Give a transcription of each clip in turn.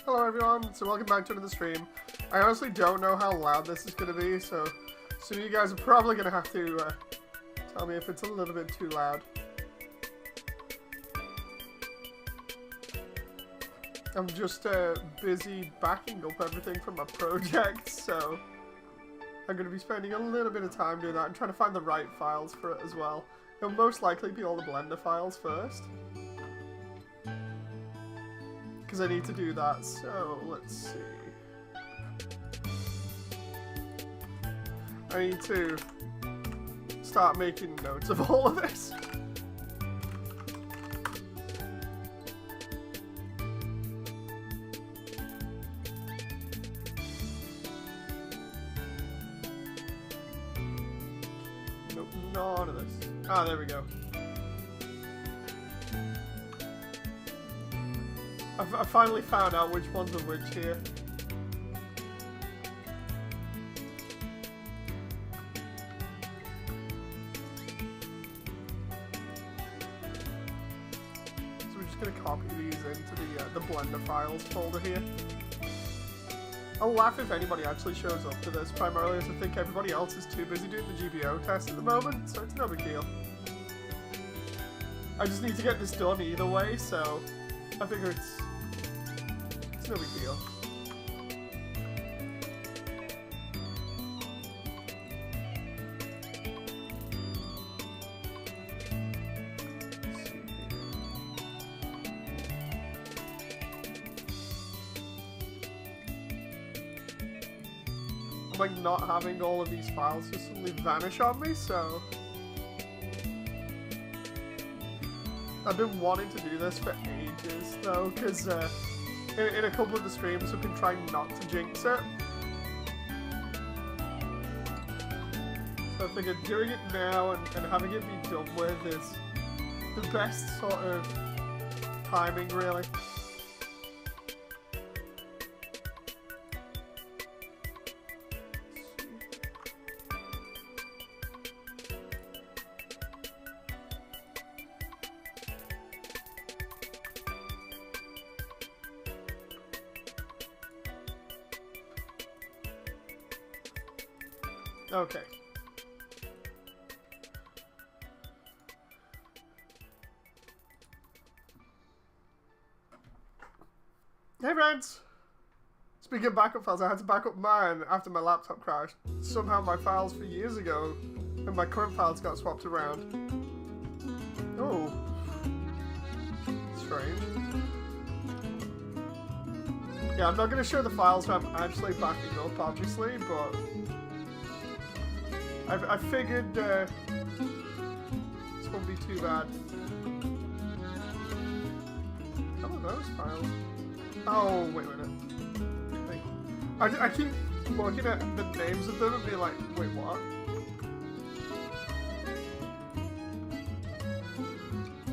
Hello everyone, so welcome back to another stream. I honestly don't know how loud this is going to be, so some of you guys are probably going to have to tell me if it's a little bit too loud. I'm just busy backing up everything from my project, so I'm going to be spending a little bit of time doing that and trying to find the right files for it as well. It'll most likely be all the Blender files first, because I need to do that, so let's see. I need to start making notes of all of this. Nope, none of this. Ah, there we go. I finally found out which ones are which here. So we're just gonna copy these into the Blender files folder here. I'll laugh if anybody actually shows up to this, primarily as I think everybody else is too busy doing the GBO test at the moment, so it's no big deal. I just need to get this done either way, so I figure it's no big deal. I'm like not having all of these files just suddenly vanish on me, so I've been wanting to do this for ages though, because in a couple of the streams I've been trying not to jinx it. So I figured doing it now and having it be done with is the best sort of timing, really. Okay. Hey friends! Speaking of backup files, I had to back up mine after my laptop crashed. Somehow my files for years ago and my current files got swapped around. Oh. Strange. Yeah, I'm not going to show the files I'm actually backing up, obviously, but I figured this won't be too bad. Some of those files. Oh, wait a minute. I keep looking at the names of them and being like, wait, what?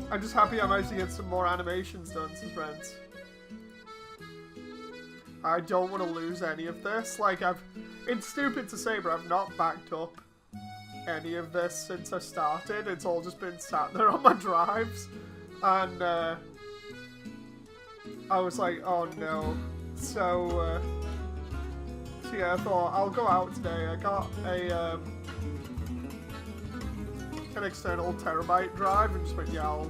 I'm just happy I'm actually getting some more animations done, says Rents. I don't want to lose any of this. Like, it's stupid to say, but I've not backed up any of this since I started. It's all just been sat there on my drives, and I was like, oh no. So yeah, I thought I'll go out today. I got an external terabyte drive and just went, yeah,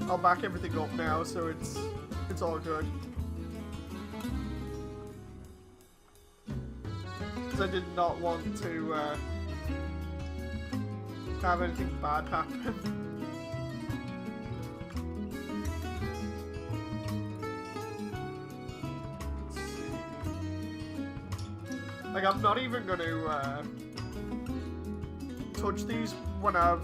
I'll back everything up now, so it's all good. Because I did not want to have anything bad happen. Like, I'm not even going to touch these when I've,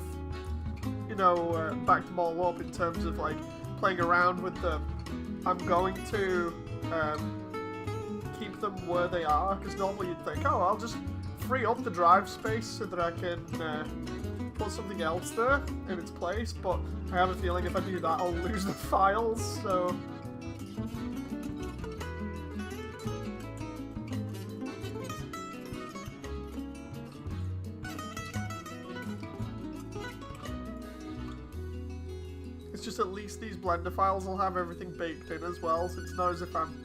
you know, backed them all up in terms of, like, playing around with them. I'm going to keep them where they are, because normally you'd think, oh, I'll just free up the drive space so that I can put something else there in its place, but I have a feeling if I do that I'll lose the files, so just at least these Blender files will have everything baked in as well, so it's not as if I'm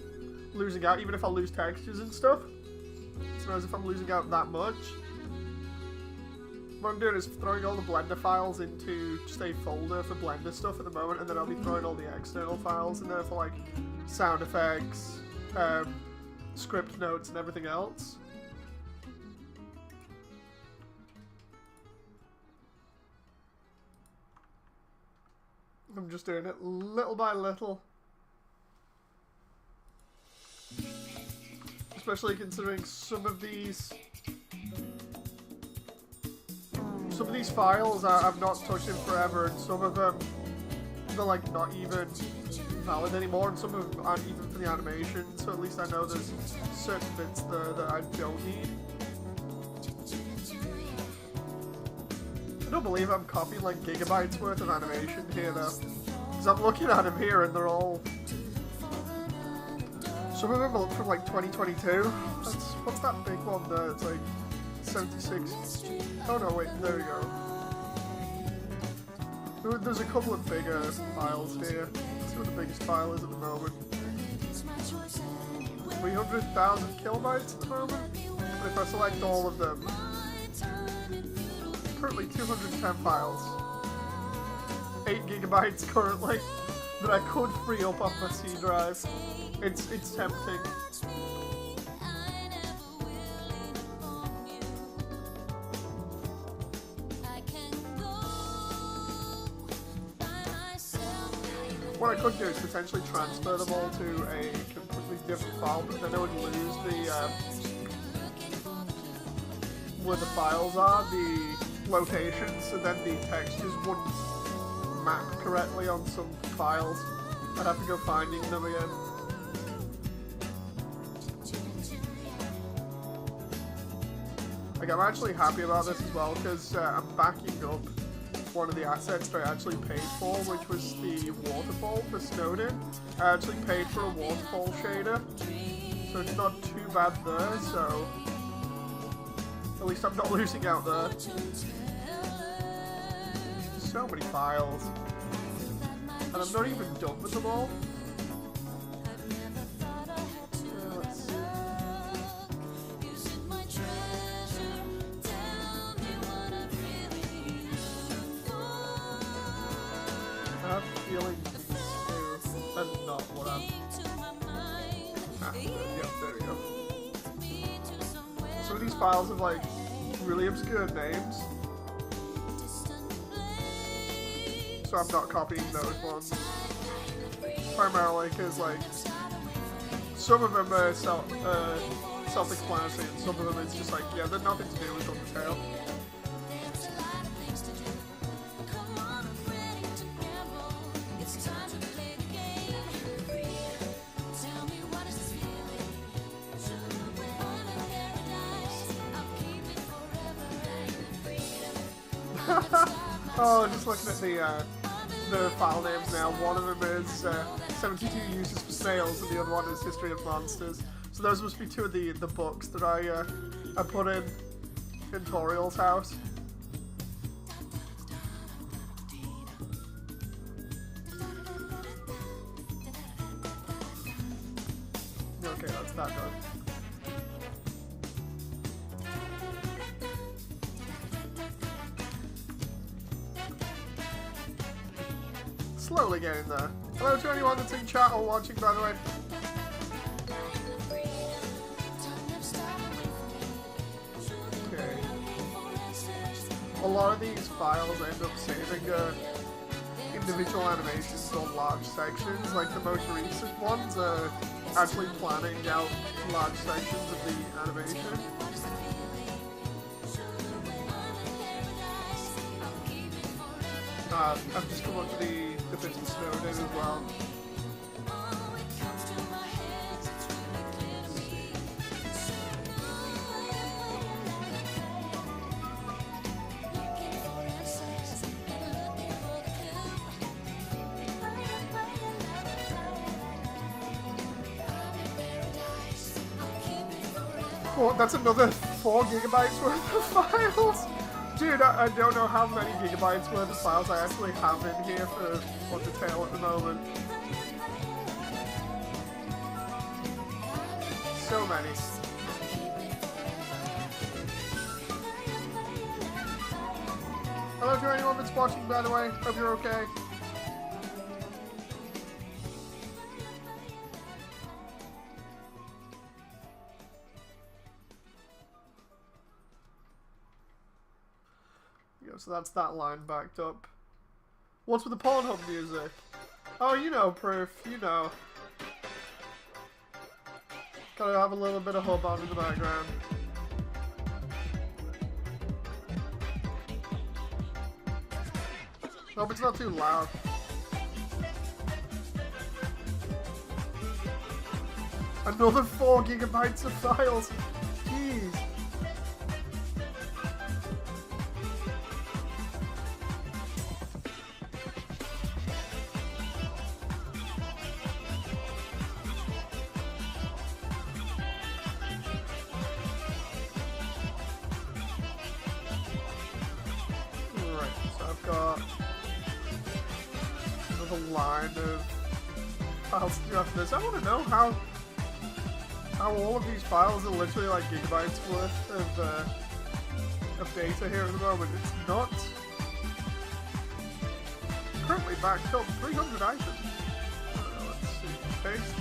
losing out, even if I lose textures and stuff. It's not as if I'm losing out that much. What I'm doing is throwing all the Blender files into just a folder for Blender stuff at the moment, and then I'll be throwing all the external files in there for like sound effects, script notes, and everything else. I'm just doing it little by little. Especially considering some of these files I've not touched in forever, and some of them they're like not even valid anymore, and some of them aren't even for the animation, so at least I know there's certain bits there that I don't need. I don't believe I'm copying like gigabytes worth of animation here though, because I'm looking at them here and they're all, some of them are from like 2022. What's that big one there? It's like 76. Oh no, wait, there we go. There's a couple of bigger files here. Let's see what the biggest file is at the moment. 300,000 kilobytes at the moment. But if I select all of them, currently 210 files. 8 gigabytes currently that I could free up off my C drive. It's tempting. What I could do is potentially transfer them all to a completely different file, but then I would lose the where the files are, the locations, so then the textures wouldn't map correctly on some files. I'd have to go finding them again. Like, I'm actually happy about this as well, because I'm backing up one of the assets that I actually paid for, which was the waterfall for Snowden. I actually paid for a waterfall shader, so it's not too bad there, so at least I'm not losing out there. So many files, and I'm not even done with them all. Let's see. I have a feeling these two are not what I'm after. Yep, there we go. Some of these files have like really obscure names, so I'm not copying those ones. Primarily because like some of them are self-explanatory, and some of them it's just like, yeah, they're nothing to do with Undertale. Oh, just looking at the file names now. One of them is 72 uses for snails, and the other one is history of monsters. So those must be two of the books that I put in Toriel's house. Okay, that's that done. Slowly getting there. Hello to anyone that's in chat or watching, by the way. Okay. A lot of these files end up saving individual animations on large sections. Like the most recent ones are actually planning out large sections of the animation. I've just come up to the bits of Snowden as well. Oh, that's another 4 gigabytes worth of files! Dude, I don't know how many gigabytes worth of files I actually have in here for Undertale at the moment. so many. Hello to anyone that's watching, by the way. Hope you're okay. So that's that line backed up. What's with the Pornhub music? Oh, you know, Proof. You know. Gotta have a little bit of hub on in the background. Hope it's not too loud. Another 4 gigabytes of files. Jeez. Line of files to do after this. I want to know how all of these files are literally like gigabytes worth of data here at the moment. It's not currently backed up. 300 items. Let's see. Paste.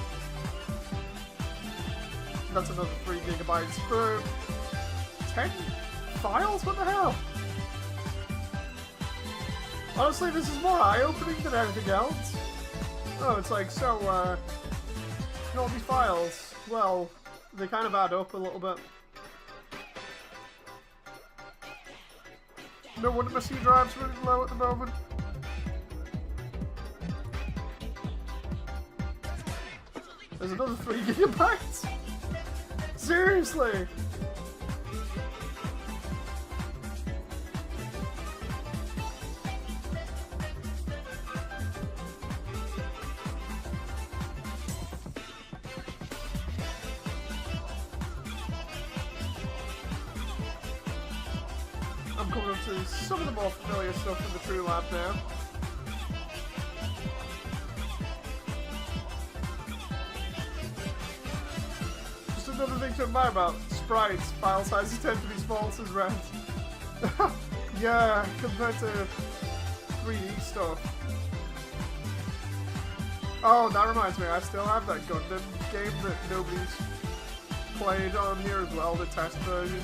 That's another 3 gigabytes for 10 files. What the hell? Honestly, this is more eye-opening than anything else. Oh, it's like, so, you know, all these files, well, they kind of add up a little bit. No wonder my C drive's running low at the moment. There's another 3 gigabytes? Seriously? I'm coming up to some of the more familiar stuff in the True Lab now. Just another thing to admire about sprites, file sizes tend to be small, says Red. Yeah, compared to 3D stuff. Oh, that reminds me, I still have that Gundam game that nobody's played on here as well, the test versions.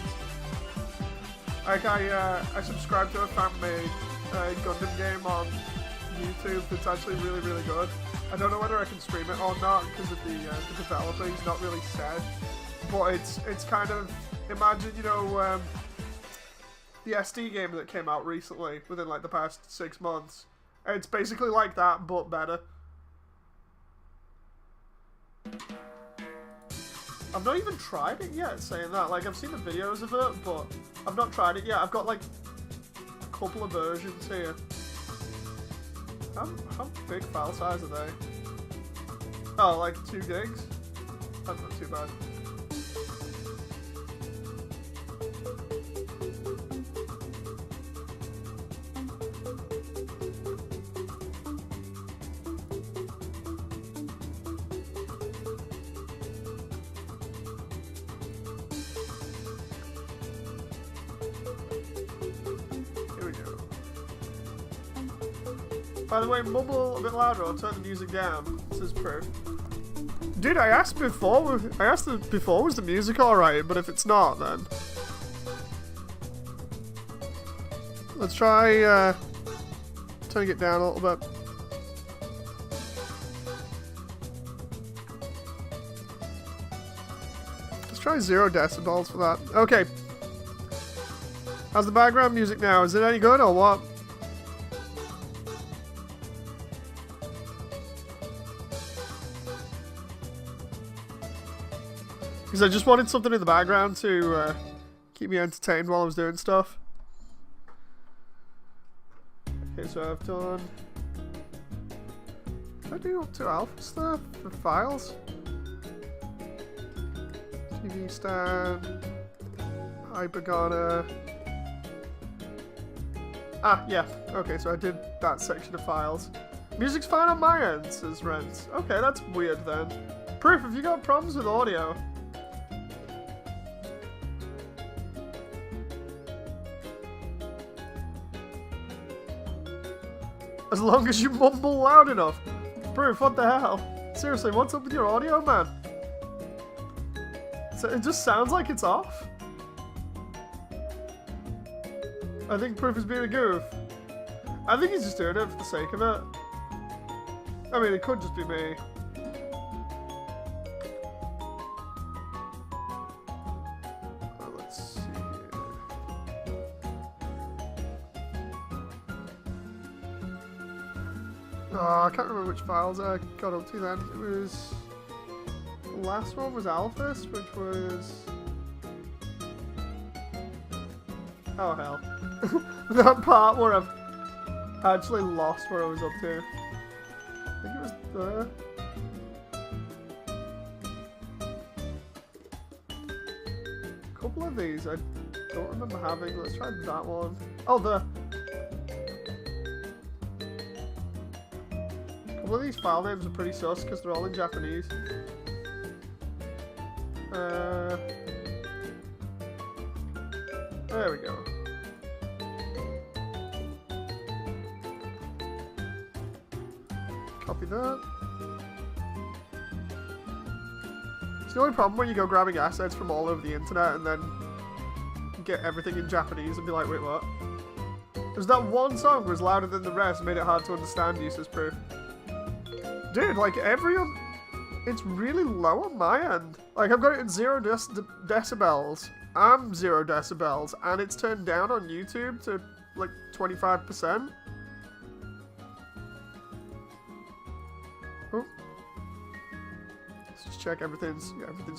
Like, I subscribed to a fan-made Gundam game on YouTube that's actually really, really good. I don't know whether I can stream it or not because of the developer. He's not really said. But it's kind of, imagine, you know, the SD game that came out recently, within like the past 6 months. It's basically like that, but better. I've not even tried it yet, saying that. Like, I've seen the videos of it, but I've not tried it yet. I've got, like, a couple of versions here. How big file size are they? Oh, like 2 gigs? That's not too bad. By the way, mumble a bit louder or turn the music down, says Proof. Dude, I asked before, was the music alright? But if it's not, then... Let's try, turning it down a little bit. Let's try 0 decibels for that. Okay. How's the background music now? Is it any good or what? Because I just wanted something in the background to keep me entertained while I was doing stuff. Okay, so I've done... Did I do up to alpha stuff for files? TV stand... Hypergonna... Ah, yeah. Okay, so I did that section of files. Music's fine on my end, says Rents. Okay, that's weird then. Proof, have you got problems with audio? As long as you mumble loud enough. Proof, what the hell? Seriously, what's up with your audio, man? So it just sounds like it's off. I think Proof is being a goof. I think he's just doing it for the sake of it. I mean, it could just be me. Let's see here. Oh, I can't remember which files I got up to then. It was... The last one was Alphys, which was... Oh, hell. That part where I've actually lost where I was up to. I think it was there. A couple of these I don't remember having. Let's try that one. Oh, there. A couple of these file names are pretty sus because they're all in Japanese. There we go. Copy that. It's the only problem when you go grabbing assets from all over the internet and then get everything in Japanese and be like, wait, what? There's that one song was louder than the rest, made it hard to understand, uses Proof. Dude, like it's really low on my end. Like I've got it at 0 decibels. I'm 0 decibels, and it's turned down on YouTube to like 25%. Oh. Let's just check everything's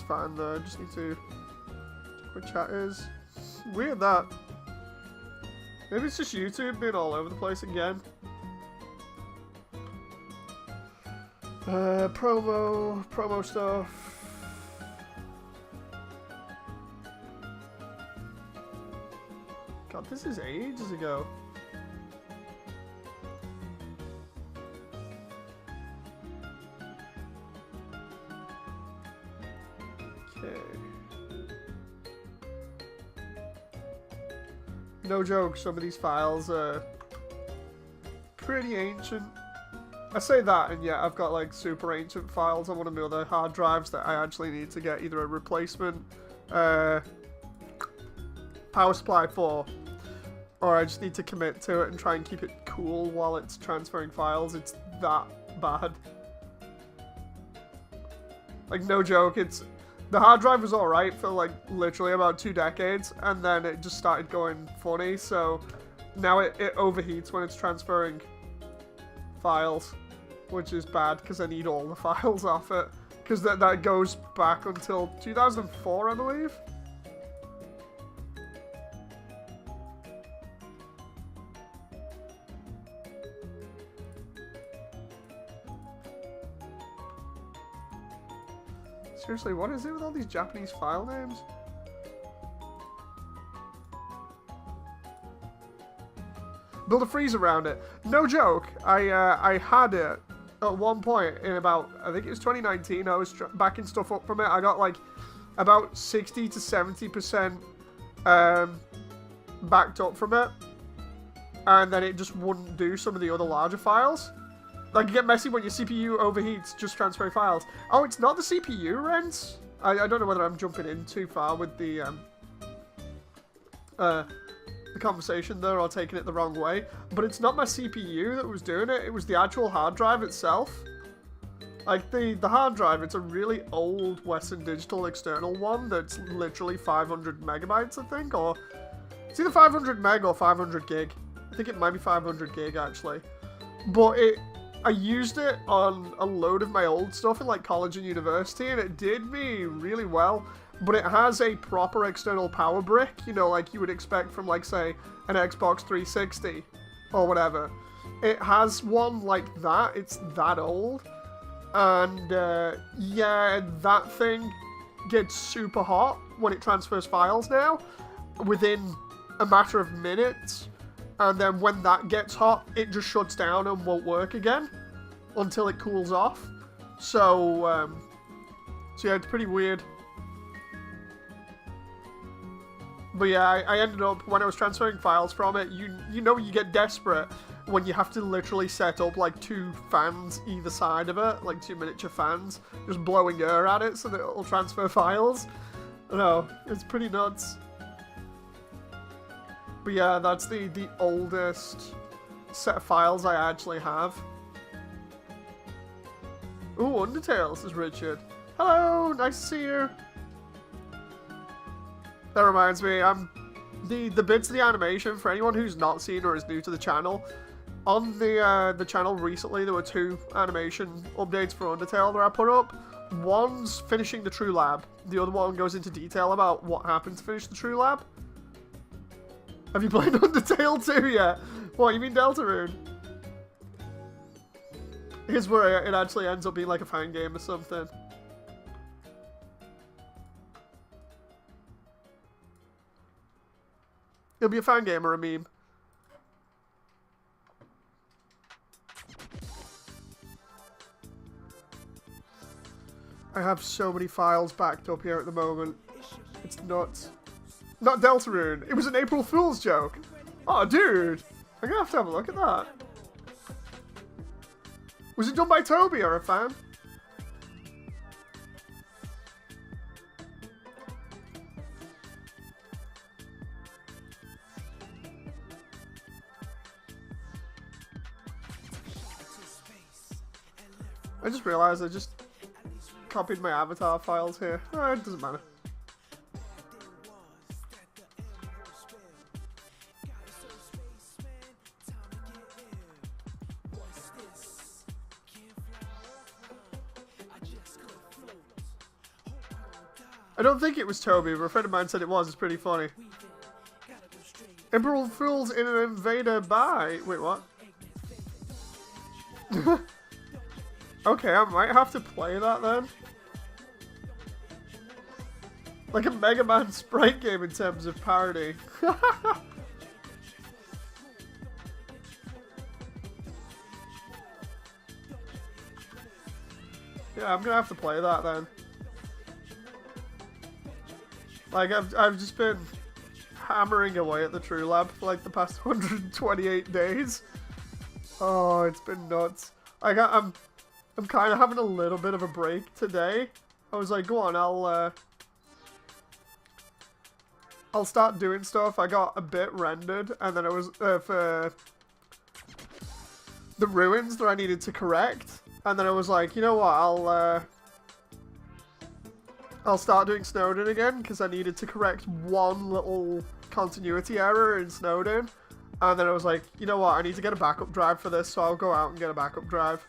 fine though. Just need to check what chat is. Weird that. Maybe it's just YouTube being all over the place again. Promo stuff. God, this is ages ago. Okay. No joke, some of these files are pretty ancient. I say that, and yeah, I've got like super ancient files on one of my other hard drives that I actually need to get either a replacement power supply for, or I just need to commit to it and try and keep it cool while it's transferring files. It's that bad. Like, no joke, the hard drive was alright for like literally about 2 decades, and then it just started going funny, so now it overheats when it's transferring files, which is bad because I need all the files off it, because that goes back until 2004, I believe. Seriously, what is it with all these Japanese file names? Build a freeze around it. No joke. I had it at one point in about, I think it was 2019. I was backing stuff up from it. I got like about 60 to 70% backed up from it, and then it just wouldn't do some of the other larger files. Like, you get messy when your CPU overheats just transferring files. Oh, it's not the CPU, Rents? I don't know whether I'm jumping in too far with the conversation there or taking it the wrong way, but it's not my CPU that was doing it. It was the actual hard drive itself. Like, the hard drive, it's a really old Western Digital external one that's literally 500 megabytes, I think, or it's either 500 meg or 500 gig. I think it might be 500 gig, actually. But I used it on a load of my old stuff in like college and university, and it did me really well. But it has a proper external power brick, you know, like you would expect from like, say, an Xbox 360 or whatever. It has one like that. It's that old. And yeah, that thing gets super hot when it transfers files now within a matter of minutes. And then when that gets hot, it just shuts down and won't work again until it cools off. So yeah, it's pretty weird. But yeah, I ended up, when I was transferring files from it, you know, you get desperate when you have to literally set up like 2 fans either side of it, like 2 miniature fans, just blowing air at it so that it'll transfer files. No, it's pretty nuts. But yeah, that's the oldest set of files I actually have. Ooh, Undertale, says Richard. Hello, nice to see you. That reminds me, the bits of the animation, for anyone who's not seen or is new to the channel, on the channel recently there were 2 animation updates for Undertale that I put up. One's finishing the True Lab, the other one goes into detail about what happened to finish the True Lab. Have you played Undertale 2 yet? What, you mean Deltarune? Here's where it actually ends up being like a fan game or something. It'll be a fan game or a meme. I have so many files backed up here at the moment. It's nuts. Not Deltarune. It was an April Fool's joke. Oh, dude. I'm gonna have a look at that. Was it done by Toby or a fan? I just realized I just copied my avatar files here. Oh, it doesn't matter. I don't think it was Toby, but a friend of mine said it was. It's pretty funny. April Fool's in an invader by... Wait, what? Okay, I might have to play that then. Like a Mega Man sprite game in terms of parody. Yeah, I'm gonna have to play that then. Like, I've just been hammering away at the True Lab for like the past 128 days. Oh, it's been nuts. I'm kind of having a little bit of a break today. I was like, go on, I'll start doing stuff. I got a bit rendered, and then it was for the ruins that I needed to correct. And then I was like, you know what, I'll start doing Snowden again, because I needed to correct one little continuity error in Snowden. And then I was like, you know what, I need to get a backup drive for this, so I'll go out and get a backup drive.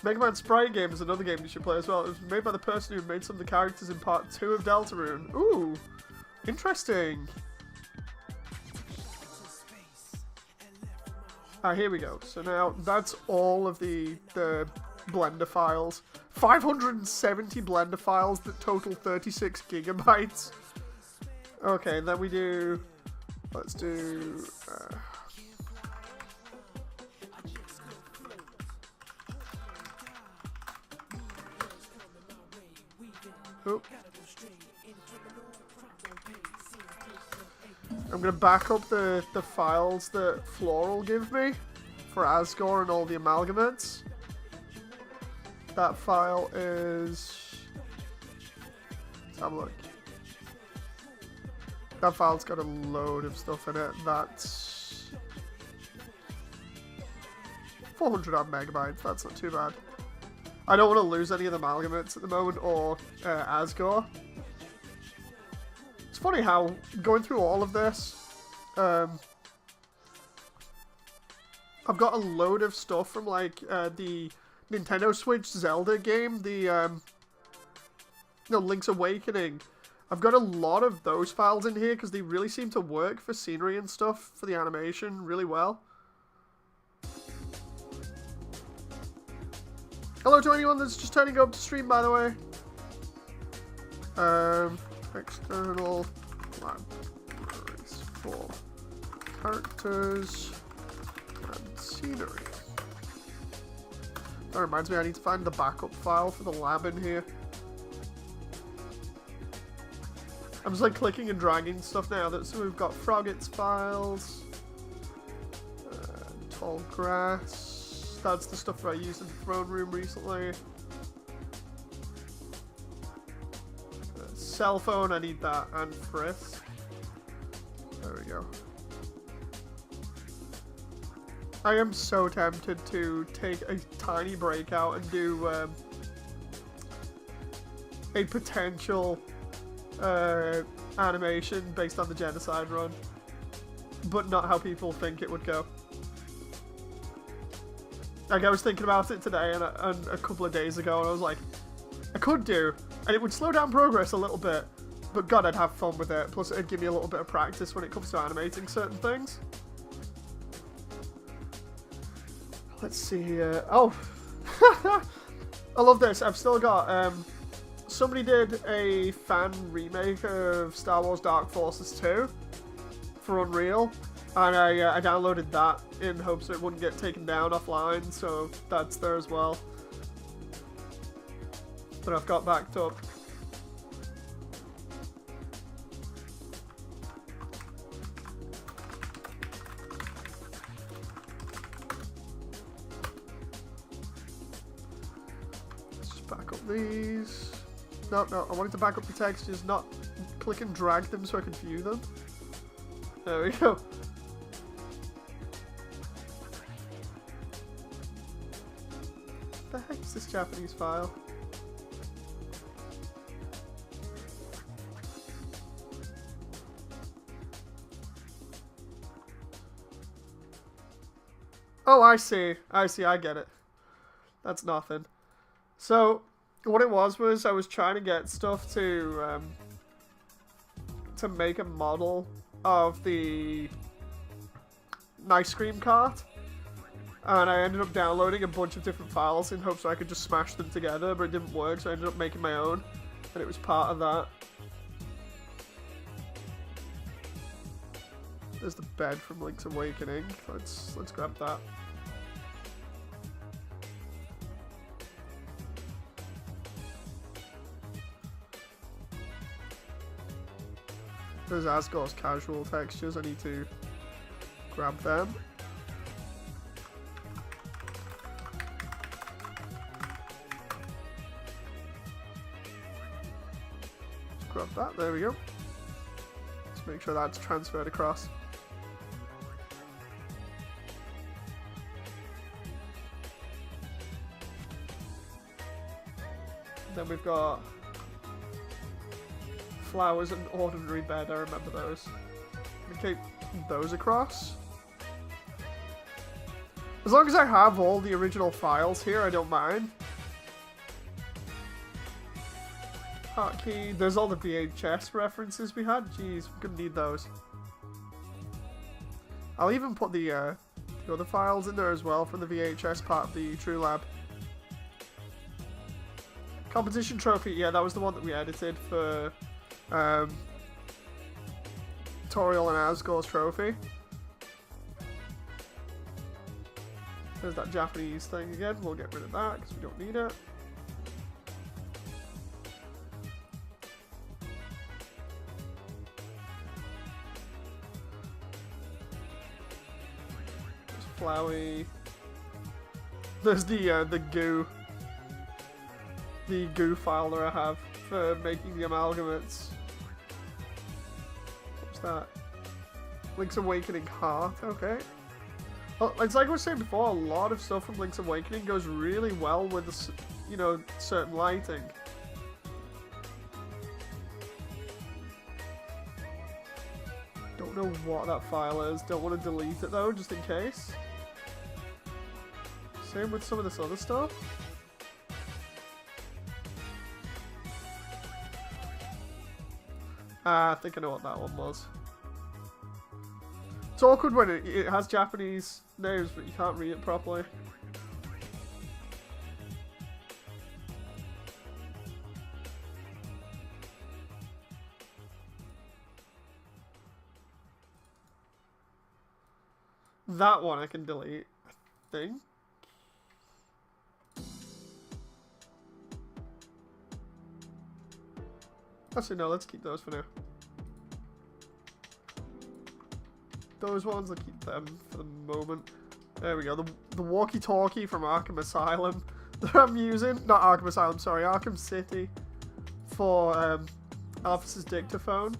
Mega Man Sprite game is another game you should play as well. It was made by the person who made some of the characters in Part 2 of Deltarune. Ooh, interesting. Ah, here we go. So now that's all of the Blender files. 570 Blender files that total 36 gigabytes. Okay, then we do... Let's do... Oh. I'm gonna back up the files that Floral give me for Asgore and all the amalgamates. That file is... Let's have a look. That file's got a load of stuff in it. That's 400 odd megabytes. That's not too bad. I don't want to lose any of the amalgamates at the moment, or Asgore. It's funny how going through all of this, I've got a load of stuff from like the Nintendo Switch Zelda game, the Link's Awakening. I've got a lot of those files in here because they really seem to work for scenery and stuff for the animation really well. Hello to anyone that's just turning up to stream, by the way. External libraries for characters and scenery. That reminds me, I need to find the backup file for the lab in here. I'm just like clicking and dragging stuff now. So we've got Frogget's files, tall grass. That's the stuff that I used in the throne room recently. Cell phone, I need that, and frisk. There we go. I am so tempted to take a tiny break out and do a potential animation based on the genocide run, but not how people think it would go. Like, I was thinking about it today and a couple of days ago, and I was like, I could do, and it would slow down progress a little bit, but God, I'd have fun with it. Plus, it'd give me a little bit of practice when it comes to animating certain things. Let's see here. Oh, I love this. I've still got, somebody did a fan remake of Star Wars Dark Forces 2 for Unreal, and I downloaded that in hopes that it wouldn't get taken down offline, so that's there as well. But I've got backed up. Let's just back up these. No, I wanted to back up the textures, not click and drag them so I could view them. There we go. What the heck is this Japanese file? Oh, I see, I get it. That's nothing. So, what it was I was trying to get stuff to make a model of the ice cream cart, and I ended up downloading a bunch of different files in hopes I could just smash them together, but it didn't work, so I ended up making my own, and it was part of that. There's the bed from Link's Awakening. Let's grab that. There's Asgore's casual textures. I need to grab them. Just grab that. There we go. Let's make sure that's transferred across. Then we've got flowers and ordinary bed. I remember those. Okay, those across. As long as I have all the original files here, I don't mind. Hotkey. There's all the VHS references we had. Jeez, we're gonna need those. I'll even put the other files in there as well from the VHS part of the True Lab. Competition trophy, yeah, that was the one that we edited for Toriel and Asgore's trophy. There's that Japanese thing again. We'll get rid of that because we don't need it. There's Flowey. There's the goo. The goo file that I have for making the amalgamates. What's that? Link's Awakening heart. Okay. Well, it's like I was saying before, a lot of stuff from Link's Awakening goes really well with, you know, certain lighting. Don't know what that file is. Don't want to delete it though, just in case. Same with some of this other stuff. I think I know what that one was. It's awkward when it has Japanese names, but you can't read it properly. That one I can delete, I think. Actually, no, let's keep those for now. Those ones, I'll keep them for the moment. There we go. The walkie-talkie from Arkham Asylum that I'm using. Not Arkham Asylum, sorry. Arkham City for Officer's dictaphone.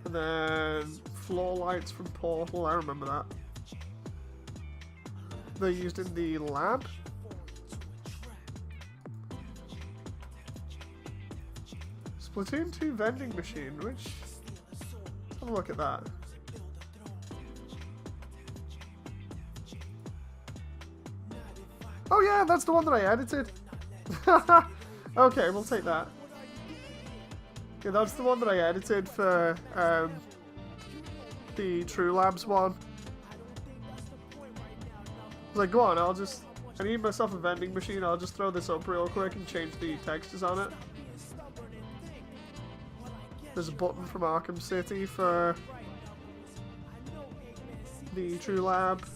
And then floor lights from Portal. I remember that. They're used in the lab. Splatoon 2 vending machine, which... Let's have a look at that. Oh yeah, that's the one that I edited. Okay, we'll take that. Yeah, that's the one that I edited for the True Labs one. I was like, go on, I need myself a vending machine, I'll just throw this up real quick and change the textures on it. There's a button from Arkham City for the True Lab.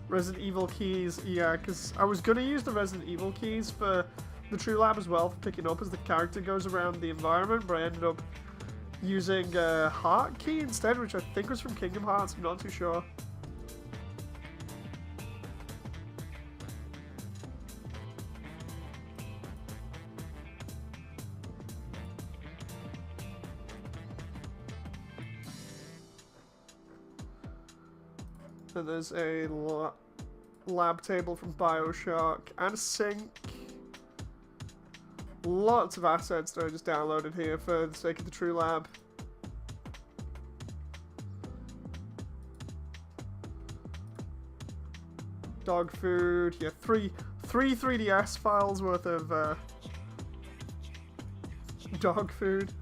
Resident Evil keys, yeah, because I was going to use the Resident Evil keys for the True Lab as well for picking up as the character goes around the environment, but I ended up using a Heart key instead, which I think was from Kingdom Hearts, I'm not too sure. And there's a lab table from BioShock and a sink. Lots of assets that I just downloaded here for the sake of the True Lab. Dog food, yeah, three 3DS files worth of dog food.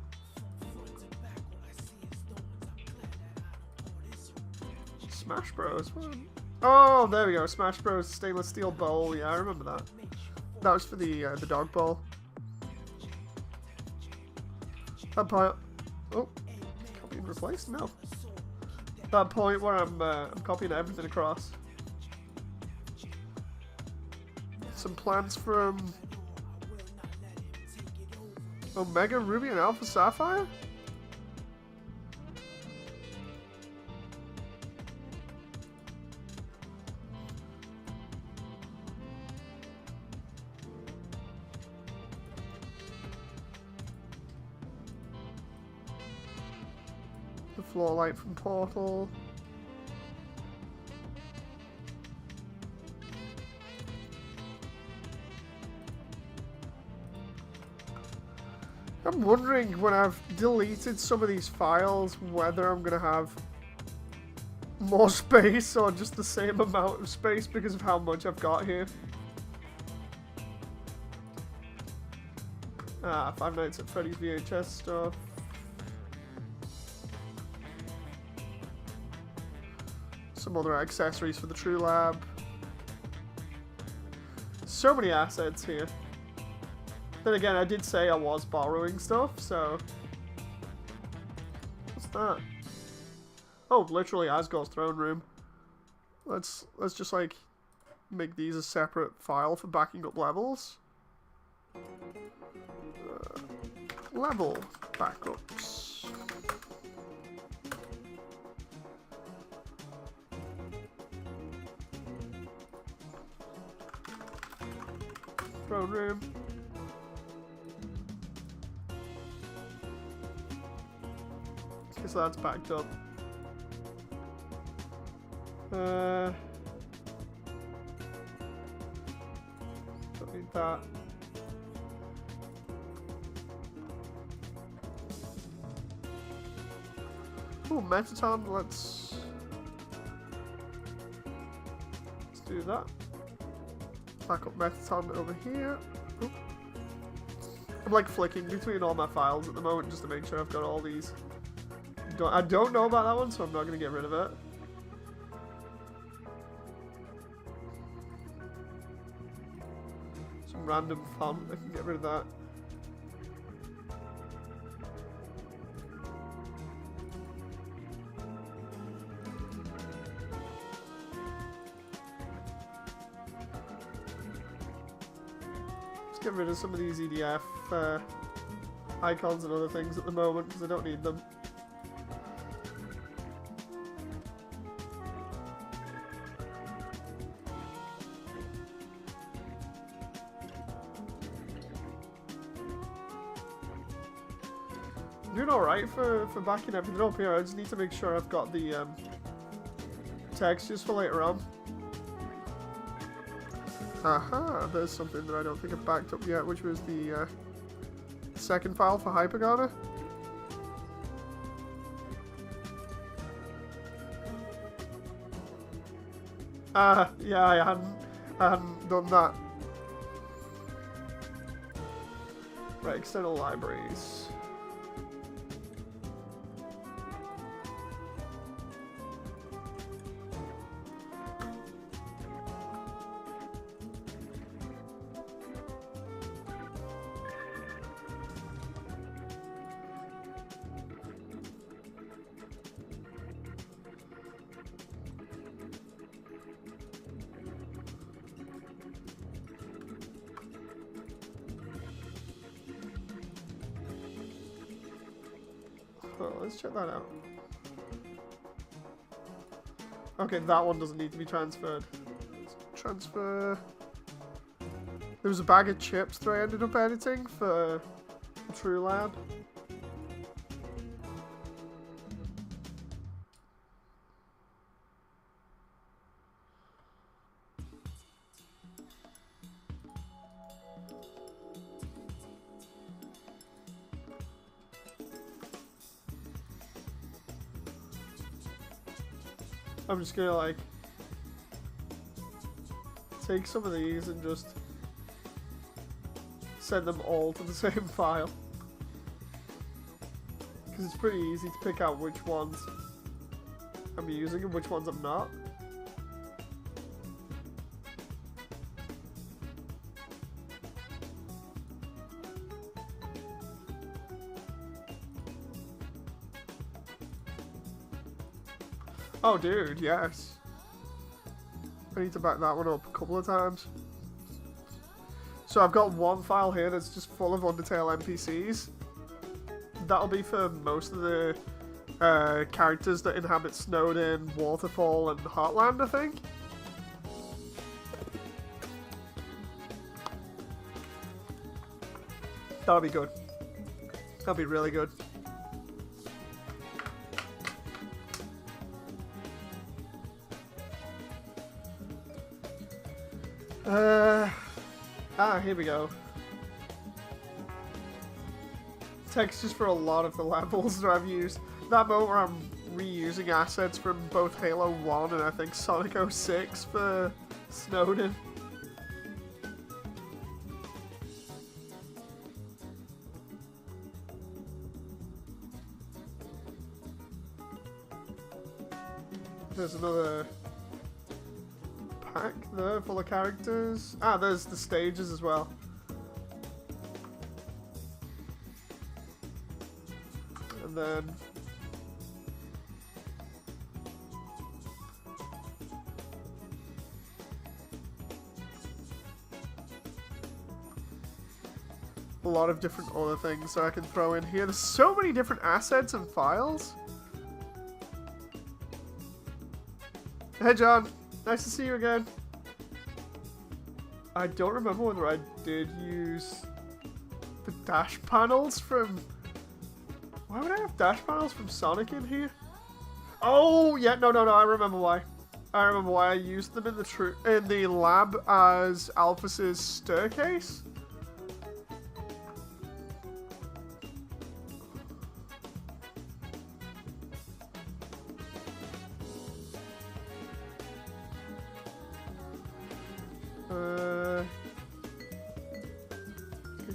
Smash Bros. Oh, there we go. Smash Bros. Stainless steel bowl. Yeah, I remember that. That was for the dog bowl. That point. Oh, copy and replace? No. That point where I'm copying everything across. Some plants from Omega Ruby and Alpha Sapphire? The floor light from Portal. I'm wondering when I've deleted some of these files whether I'm going to have more space or just the same amount of space because of how much I've got here. Ah, Five Nights at Freddy's VHS stuff. Some other accessories for the True Lab. So many assets here. Then again, I did say I was borrowing stuff, so... What's that? Oh, literally Asgore's throne room. Let's just like make these a separate file for backing up levels. Level backups. Throne room. Okay, so that's backed up. Don't need that. Oh, Metaton, let's do that. Back up Metaton over here. Oop. I'm like flicking between all my files at the moment just to make sure I've got all these. I don't know about that one, so I'm not going to get rid of it. Some random font. I can get rid of that. Let's get rid of some of these EDF icons and other things at the moment because I don't need them. Doing alright for backing everything up here. I just need to make sure I've got the textures for later on. Aha, there's something that I don't think I've backed up yet, which was the second file for Hypergana. Yeah, I hadn't done that. Right, external libraries. Oh, let's check that out. Okay, that one doesn't need to be transferred. Let's transfer. There was a bag of chips that I ended up editing for True Lab. I'm just gonna like take some of these and just send them all to the same file, because it's pretty easy to pick out which ones I'm using and which ones I'm not. Oh, dude, yes. I need to back that one up a couple of times. So I've got one file here that's just full of Undertale NPCs. That'll be for most of the characters that inhabit Snowdin, Waterfall, and Heartland, I think. That'll be good. That'll be really good. Here we go. Textures for a lot of the levels that I've used. That moment where I'm reusing assets from both Halo 1 and I think Sonic 06 for Snowdin. There's another pack there full of characters. Ah, there's the stages as well. And then a lot of different other things that I can throw in here. There's so many different assets and files. Hey John, nice to see you again. I don't remember whether I did use the dash panels from... Why would I have dash panels from Sonic in here? Oh, yeah, no, I remember why. I remember why I used them in the lab as Alphys's staircase.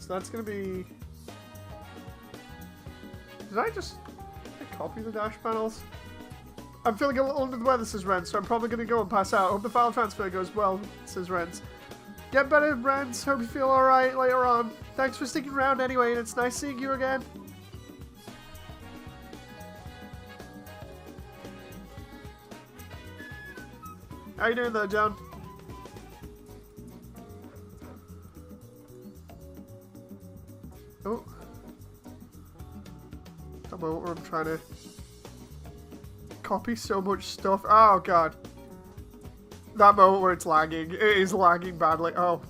So that's gonna be... Did I copy the dash panels? I'm feeling a little under the weather, says Ren, so I'm probably gonna go and pass out. I hope the file transfer goes well, says Ren. Get better, Brent. Hope you feel alright later on. Thanks for sticking around anyway, and it's nice seeing you again. How you doing though, John? Oh. A moment where I'm trying to copy so much stuff. Oh god. That moment where it's lagging. It is lagging badly. Oh.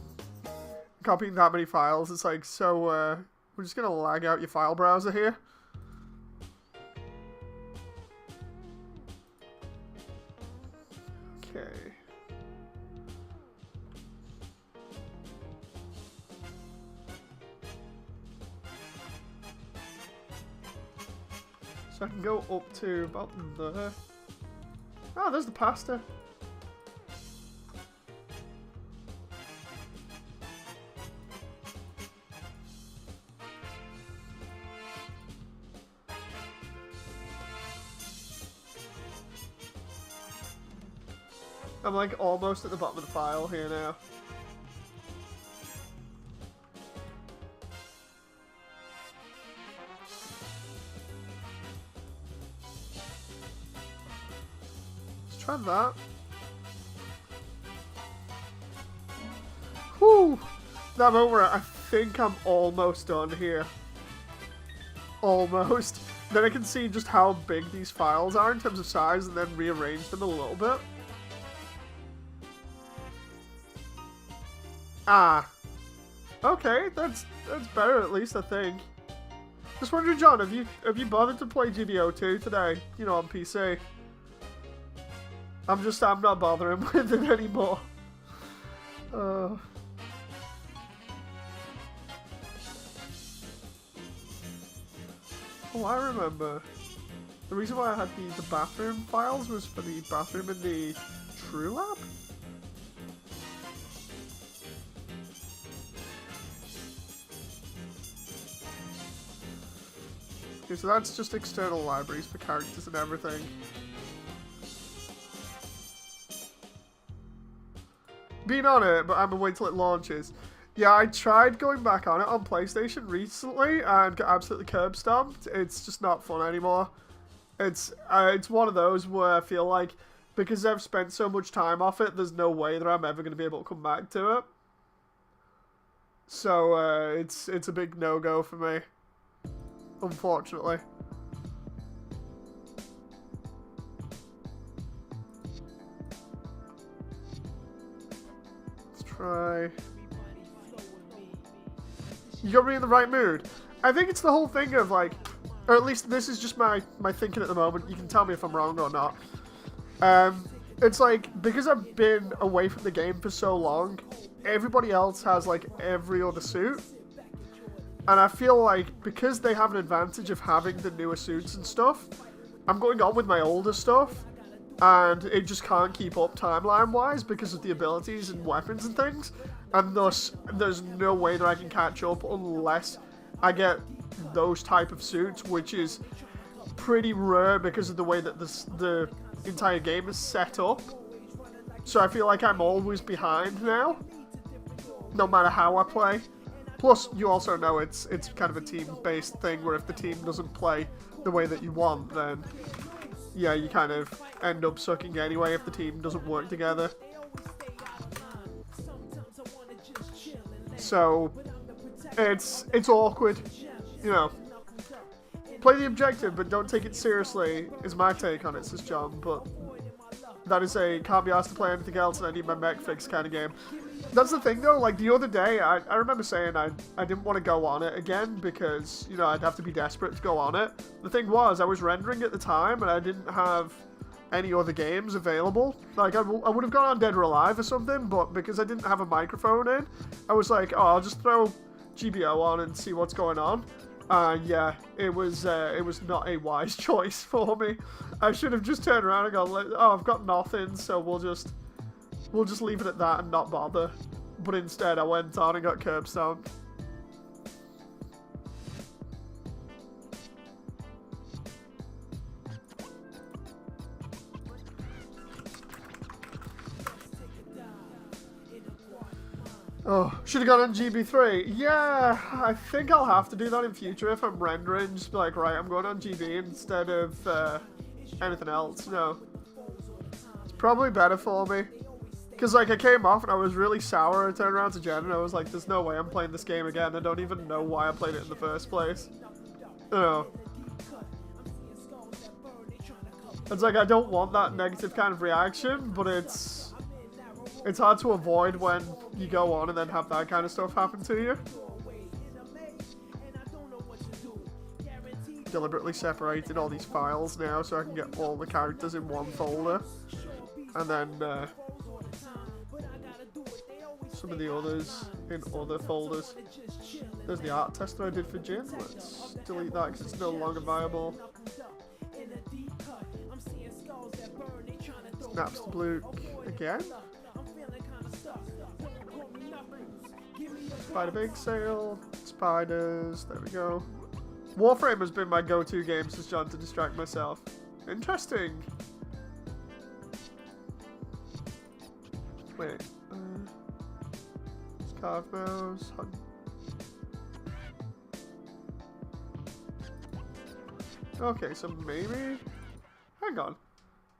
Copying that many files. It's like, so, we're just gonna lag out your file browser here. Okay. So I can go up to about there. Oh, there's the pasta. I'm like almost at the bottom of the file here now. Let's try that. Whew! That moment where I think I'm almost done here. Almost. Then I can see just how big these files are in terms of size and then rearrange them a little bit. Ah. Okay, that's better at least, I think. Just wondering, John, have you bothered to play GBO2 today? You know, on PC. I'm not bothering with it anymore. Oh, I remember. The reason why I had the bathroom files was for the bathroom in the True Lab? Okay, so that's just external libraries for characters and everything. Been on it, but I'm gonna wait till it launches. Yeah, I tried going back on it on PlayStation recently and got absolutely curb stomped. It's just not fun anymore. It's one of those where I feel like because I've spent so much time off it, there's no way that I'm ever going to be able to come back to it. So it's a big no-go for me, unfortunately. Let's try. You got me in the right mood. I think it's the whole thing of like, or at least this is just my thinking at the moment. You can tell me if I'm wrong or not. It's like, because I've been away from the game for so long, everybody else has like every other suit. And I feel like because they have an advantage of having the newer suits and stuff, I'm going on with my older stuff. And it just can't keep up timeline-wise because of the abilities and weapons and things. And thus, there's no way that I can catch up unless I get those type of suits, which is pretty rare because of the way that the entire game is set up. So I feel like I'm always behind now, no matter how I play. Plus, you also know it's kind of a team-based thing where if the team doesn't play the way that you want, then yeah, you kind of end up sucking anyway if the team doesn't work together. So it's awkward, you know. Play the objective, but don't take it seriously, is my take on it, says John. But that is a can't be asked to play anything else and I need my mech fix kind of game. That's the thing though, like the other day, I remember saying I didn't want to go on it again because, you know, I'd have to be desperate to go on it. The thing was, I was rendering at the time and I didn't have any other games available. Like, I would have gone on Dead or Alive or something, but because I didn't have a microphone in, I was like, oh, I'll just throw GBO on and see what's going on. Yeah, it was not a wise choice for me. I should have just turned around and gone, oh, I've got nothing, so we'll just leave it at that and not bother. But instead, I went on and got curb stomped. Oh, should have gone on GB3. Yeah, I think I'll have to do that in future if I'm rendering. Just be like, right, I'm going on GB instead of anything else. No. It's probably better for me. Because, like, I came off and I was really sour. I turned around to Jen and I was like, there's no way I'm playing this game again. I don't even know why I played it in the first place. No. It's like, I don't want that negative kind of reaction, but it's hard to avoid when you go on and then have that kind of stuff happen to you. Deliberately separated all these files now so I can get all the characters in one folder. And then some of the others in other folders. There's the art tester I did for Jin. Let's delete that because it's no longer viable. Snaps to Blue again. Spider Big Sale. Spiders. There we go. Warframe has been my go-to game since John to distract myself. Interesting. Wait. Carve mouse. Okay, so maybe. Hang on.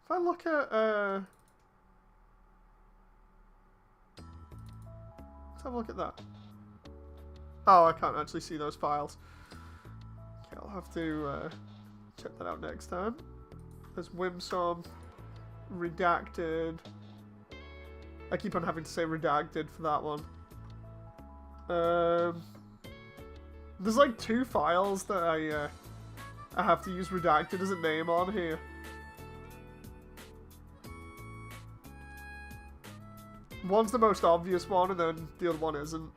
If I look at let's have a look at that. Oh, I can't actually see those files. Okay, I'll have to check that out next time. There's Wimsom, redacted. I keep on having to say redacted for that one. There's like 2 files that I have to use redacted as a name on here. One's the most obvious one, and then the other one isn't.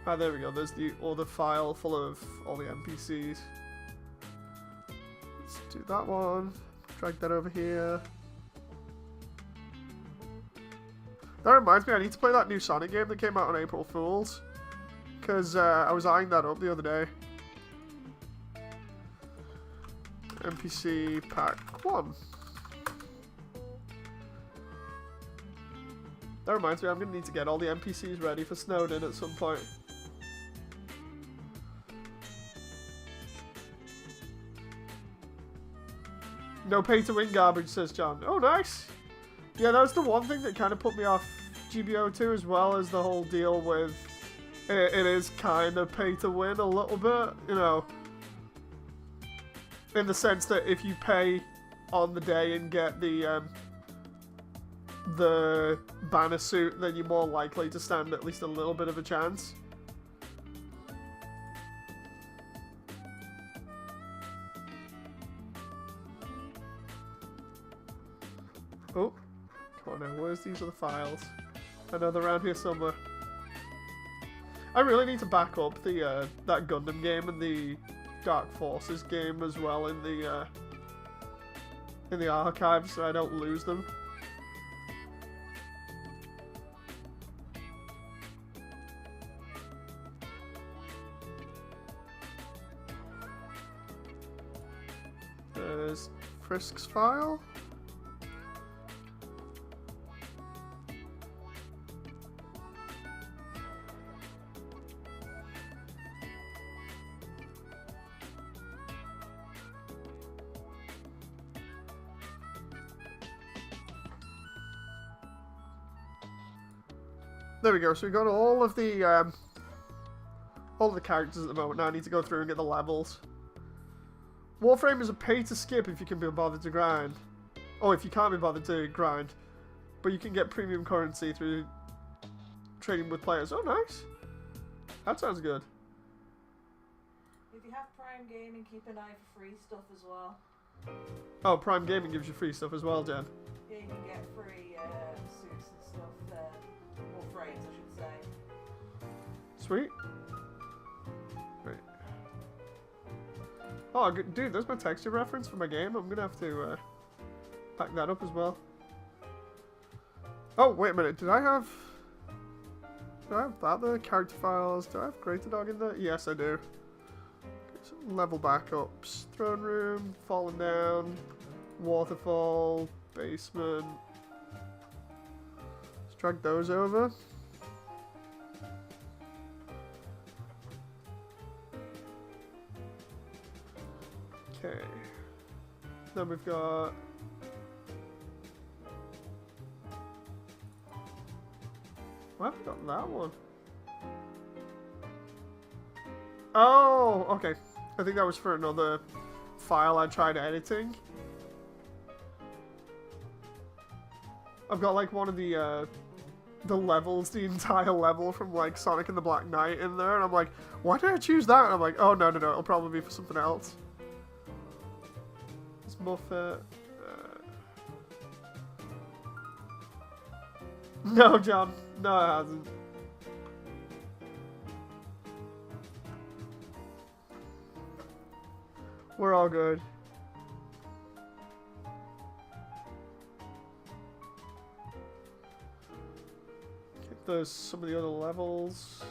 Ah, there we go. There's the other file full of all the NPCs. Let's do that one. Drag that over here. That reminds me, I need to play that new Sonic game that came out on April Fool's. Because I was eyeing that up the other day. NPC Pack 1. That reminds me, I'm going to need to get all the NPCs ready for Snowden at some point. No pay-to-win garbage, says John. Oh, nice! Yeah, that's the one thing that kind of put me off GBO2 as well, as the whole deal with it is kind of pay-to-win a little bit, you know. In the sense that if you pay on the day and get the banner suit, then you're more likely to stand at least a little bit of a chance. Oh, come on now, where's these other files? I know they're around here somewhere. I really need to back up the that Gundam game and the Dark Forces game as well in the archives so I don't lose them. There's Frisk's file. There we go, so we got all of the characters at the moment. Now I need to go through and get the levels. Warframe is a pay to skip if you can be bothered to grind. Oh, if you can't be bothered to grind. But you can get premium currency through trading with players. Oh, nice. That sounds good. If you have Prime Gaming, keep an eye for free stuff as well. Oh, Prime Gaming gives you free stuff as well, Jen. Yeah, you can get free suits and stuff. Or frames, I should say. Sweet. Right. Oh, dude, there's my texture reference for my game. I'm gonna have to pack that up as well. Oh, wait a minute. Did I have that? The character files. Do I have Greater Dog in there? Yes, I do. Okay, so level backups. Throne room. Fallen down. Waterfall. Basement. Let's drag those over. Okay. Then we've got... Why have we got that one? Oh, okay. I think that was for another file I tried editing. I've got like one of the levels, the entire level from like Sonic and the Black Knight in there, and I'm like, why did I choose that? And I'm like, oh no, it'll probably be for something else. Let's buff it. No, John. No, it hasn't. We're all good. There's some of the other levels.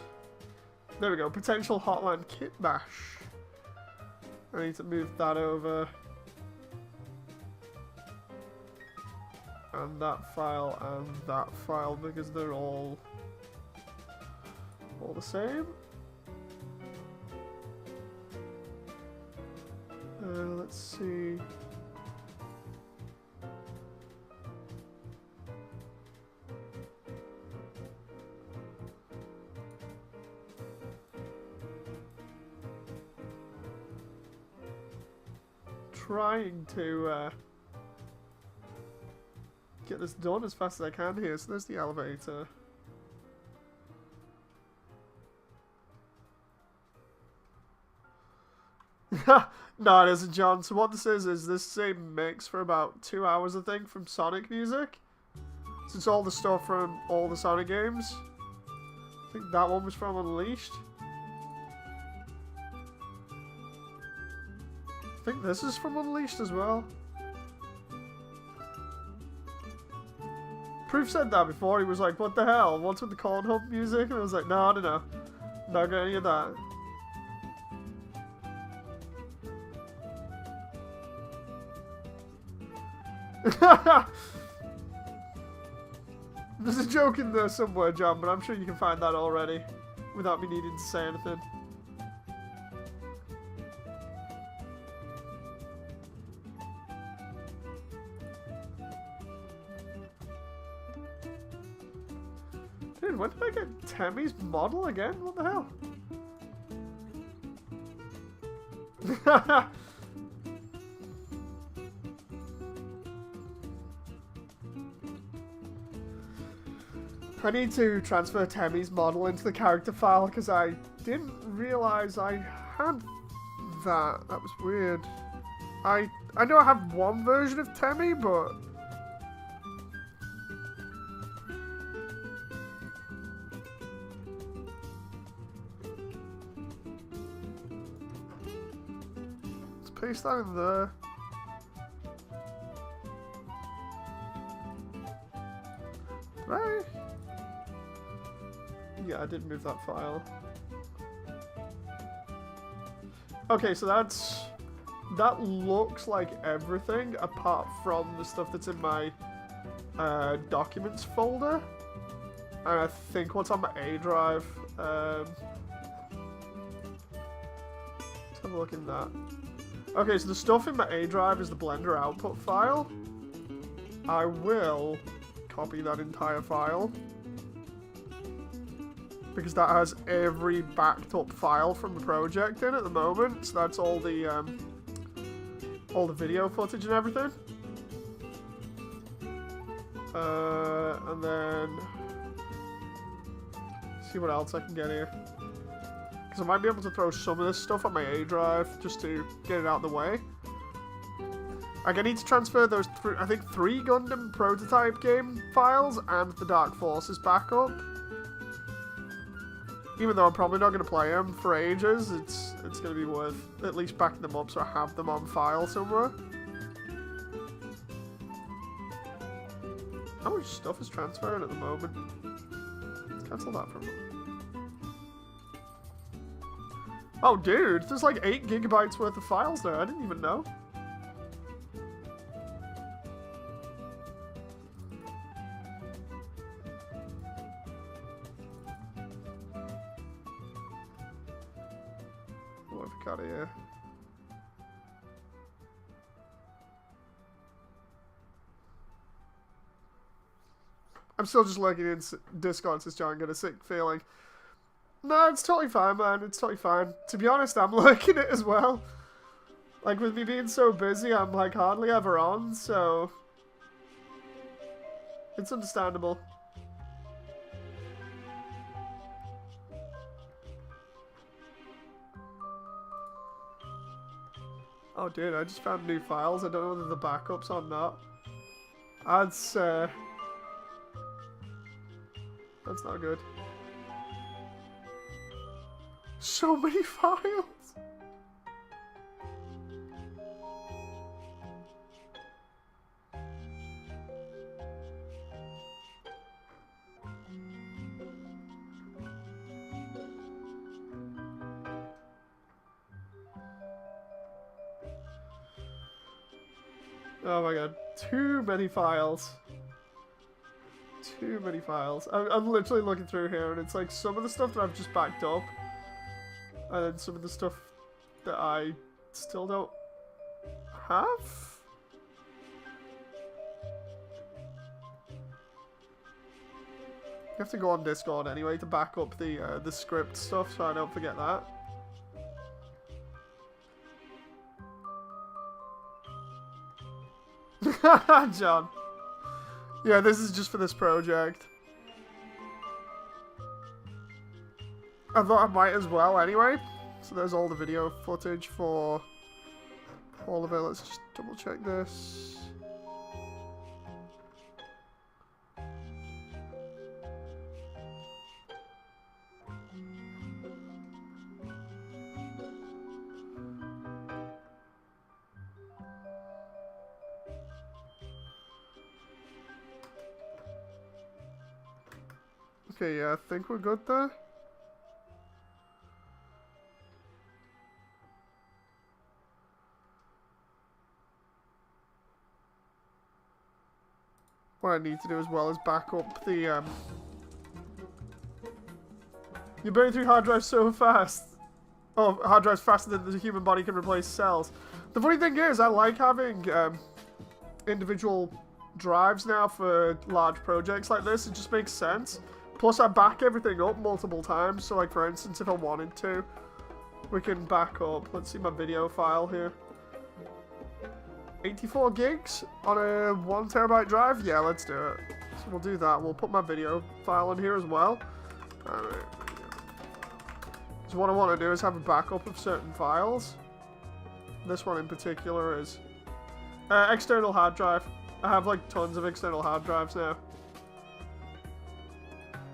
There we go. Potential Hotline Kit Bash. I need to move that over. And that file because they're all the same. Let's see. Trying to get this done as fast as I can here. So there's the elevator. No, it isn't, John. So what this is this a mix for about 2 hours, I think, from Sonic music. So it's all the stuff from all the Sonic games. I think that one was from Unleashed. I think this is from Unleashed as well. Proof said that before. He was like, what the hell? What's with the Corn Hump music? And I was like, no, I don't know. Not got any of that. There's a joke in there somewhere, John, but I'm sure you can find that already without me needing to say anything. Dude, when did I get Tammy's model again? What the hell? I need to transfer Tammy's model into the character file because I didn't realize I had that. That was weird. I know I have one version of Tammy, but let's paste that in there. Right. Yeah, I did move that file. Okay, so that looks like everything apart from the stuff that's in my documents folder. And I think what's on my A drive. Let's have a look in that. Okay, so the stuff in my A drive is the Blender output file. I will copy that entire file, because that has every backed up file from the project in at the moment. So that's all the video footage and everything. And then see what else I can get here, because I might be able to throw some of this stuff on my A drive just to get it out of the way. Like, I need to transfer those, I think, 3 Gundam prototype game files and the Dark Forces backup. Even though I'm probably not going to play them for ages, it's going to be worth at least backing them up so I have them on file somewhere. How much stuff is transferring at the moment? Let's cancel that for a moment. Oh, dude, there's like 8 gigabytes worth of files there. I didn't even know. out of here. I'm still just lurking in Discord, says John, got a sick feeling. No, it's totally fine, man. It's totally fine. To be honest, I'm lurking it as well. Like, with me being so busy, I'm, like, hardly ever on, so... It's understandable. Oh, dude, I just found new files. I don't know whether the backups or not. That's not good. So many files! Oh my god, too many files. Too many files. I'm literally looking through here and it's like some of the stuff that I've just backed up. And then some of the stuff that I still don't have. You have to go on Discord anyway to back up the script stuff so I don't forget that. John. Yeah, this is just for this project. I thought I might as well anyway. So there's all the video footage for all of it. Let's just double check this. Okay, yeah, I think we're good there. What I need to do as well is back up the, You're burning through hard drives so fast. Oh, hard drives faster than the human body can replace cells. The funny thing is, I like having, individual drives now for large projects like this. It just makes sense. Plus, I back everything up multiple times. So, like, for instance, if I wanted to, we can back up. Let's see my video file here. 84 gigs on a 1 terabyte drive? Yeah, let's do it. So we'll do that. We'll put my video file in here as well. Alright. So what I want to do is have a backup of certain files. This one in particular is external hard drive. I have like tons of external hard drives now.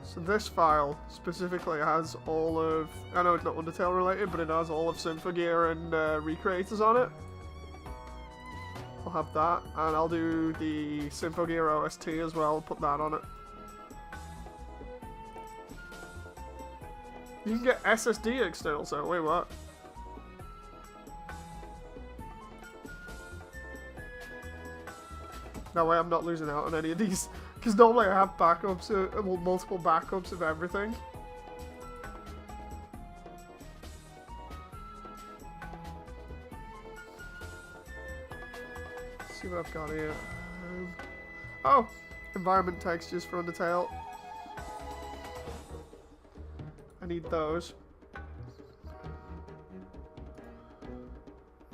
So this file specifically has all of, I know it's not Undertale related, but it has all of Symphogear and Recreators on it. I'll have that, and I'll do the Symphogear OST as well, put that on it. You can get SSD external, so wait, what? That way I'm not losing out on any of these. Because normally I have backups, well, multiple backups of everything. Let's see what I've got here. Oh! Environment textures for Undertale. I need those.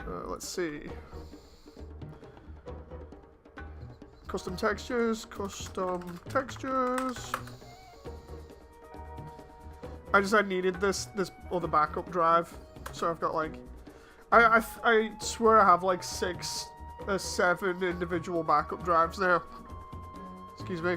Let's see. Custom textures, custom textures. I needed this other backup drive, so I've got like, I swear I have like 6 or 7 individual backup drives now. Excuse me.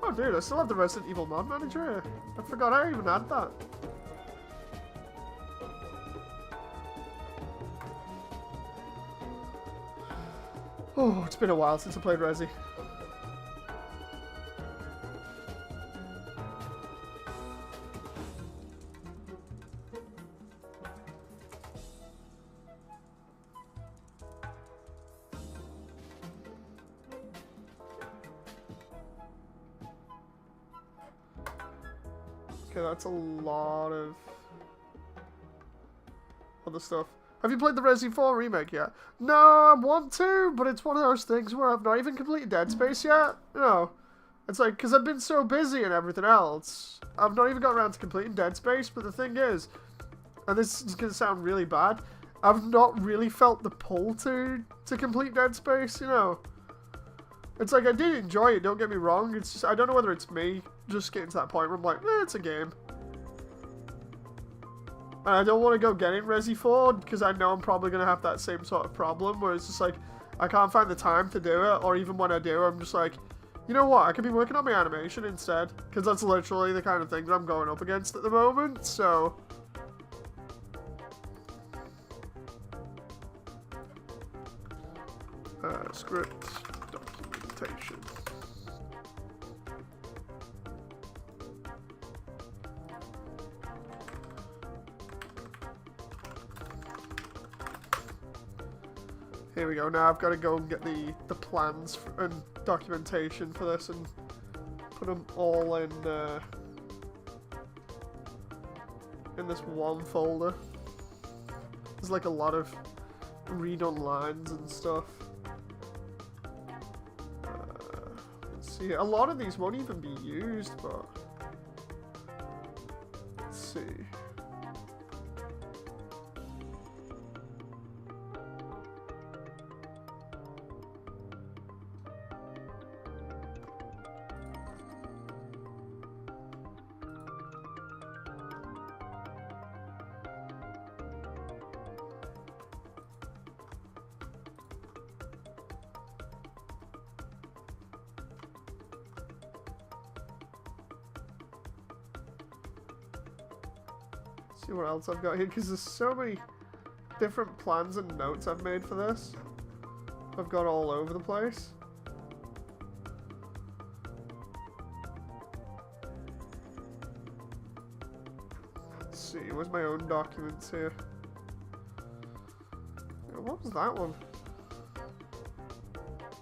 Oh, dude, I still have the Resident Evil mod manager here. I forgot I even had that. Oh, it's been a while since I played Resi. Okay, that's a lot of other stuff. Have you played the Resident 4 remake yet? No, I want to, but it's one of those things where I've not even completed Dead Space yet. No. It's like, because I've been so busy and everything else, I've not even got around to completing Dead Space, but the thing is, and this is going to sound really bad, I've not really felt the pull to complete Dead Space, you know. It's like, I did enjoy it, don't get me wrong, it's just, I don't know whether it's me just getting to that point where I'm like, it's a game. And I don't want to go getting Resi 4 because I know I'm probably going to have that same sort of problem where it's just like, I can't find the time to do it, or even when I do, I'm just like, you know what, I could be working on my animation instead, because that's literally the kind of thing that I'm going up against at the moment, so... script documentation. Here we go. Now I've got to go and get the plans and documentation for this and put them all in this one folder. There's like a lot of read-on lines and stuff. Let's see. A lot of these won't even be used, but let's see. See what else I've got here, because there's so many different plans and notes I've made for this. I've got all over the place. Let's see, where's my own documents here? What was that one?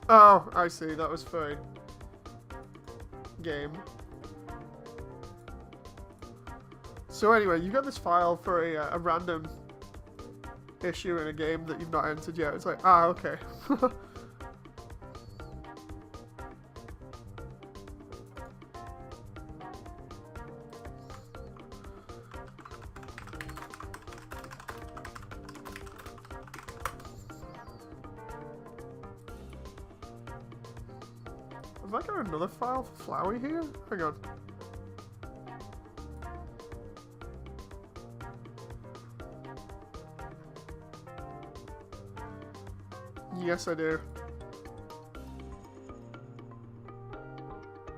Oh, I see, that was for a game. So anyway, you got this file for a random issue in a game that you've not entered yet. It's like, okay. Have I got another file for Flowey here? Hang on. Yes, I do.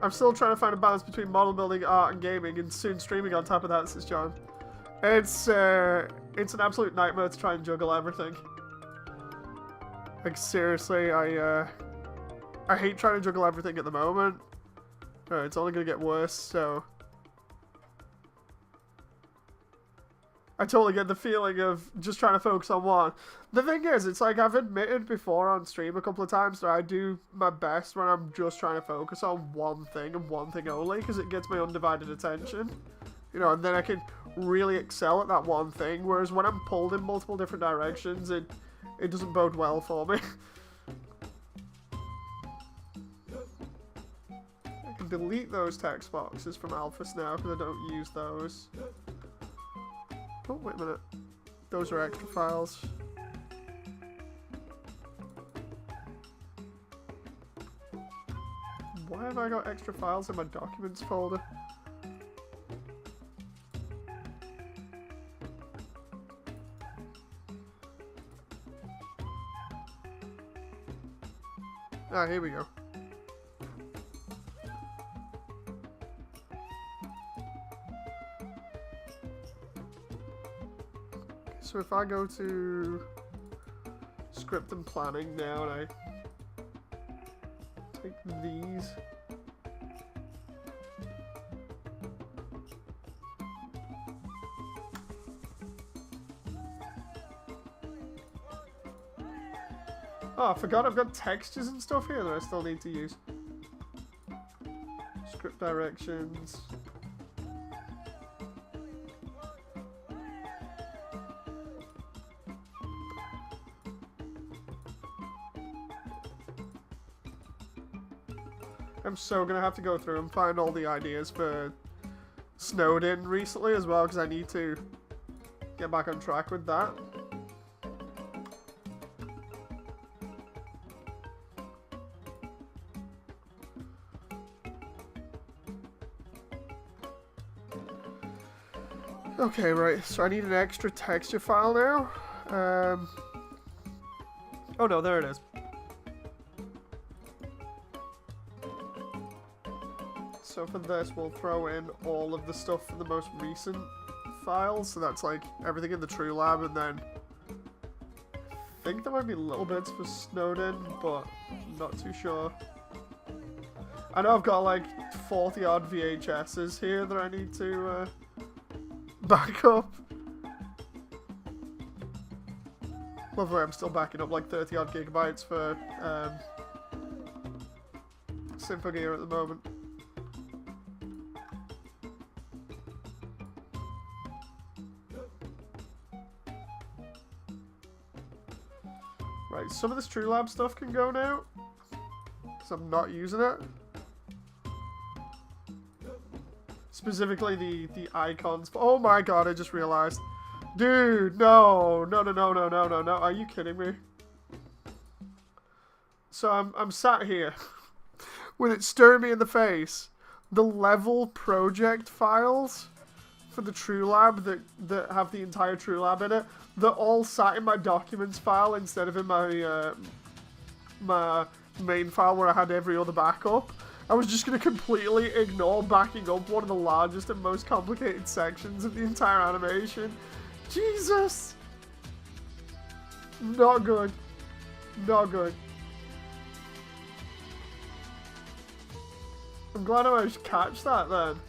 I'm still trying to find a balance between model building, art, and gaming, and soon streaming on top of that, says John. It's an absolute nightmare to try and juggle everything. Like, seriously, I hate trying to juggle everything at the moment. It's only gonna get worse, so... I totally get the feeling of just trying to focus on one. The thing is, it's like I've admitted before on stream a couple of times that I do my best when I'm just trying to focus on one thing and one thing only, because it gets my undivided attention. You know, and then I can really excel at that one thing, whereas when I'm pulled in multiple different directions, it doesn't bode well for me. I can delete those text boxes from Alphys now, because I don't use those. Oh, wait a minute. Those are extra files. Why have I got extra files in my documents folder? Ah, here we go. So if I go to script and planning now and I take these, oh, I forgot I've got textures and stuff here that I still need to use. Script directions. I'm so gonna have to go through and find all the ideas for Snowden recently as well, because I need to get back on track with that. Okay, right, so I need an extra texture file now. Oh no, there it is. So for this, we'll throw in all of the stuff for the most recent files. So that's like everything in the True Lab, and then I think there might be little bits for Snowden, but I'm not too sure. I know I've got like 40 odd VHSs here that I need to back up. Love the way I'm still backing up like 30 odd gigabytes for Symphogear at the moment. Right, some of this True Lab stuff can go now, because I'm not using it. Specifically the icons. Oh my god, I just realized. Dude, no, are you kidding me? So I'm sat here with it staring me in the face. The level project files for the True Lab that have the entire True Lab in it, they're all sat in my documents file instead of in my my main file where I had every other backup. I was just going to completely ignore backing up one of the largest and most complicated sections of the entire animation. Jesus! Not good. Not good. I'm glad I managed to catch that then.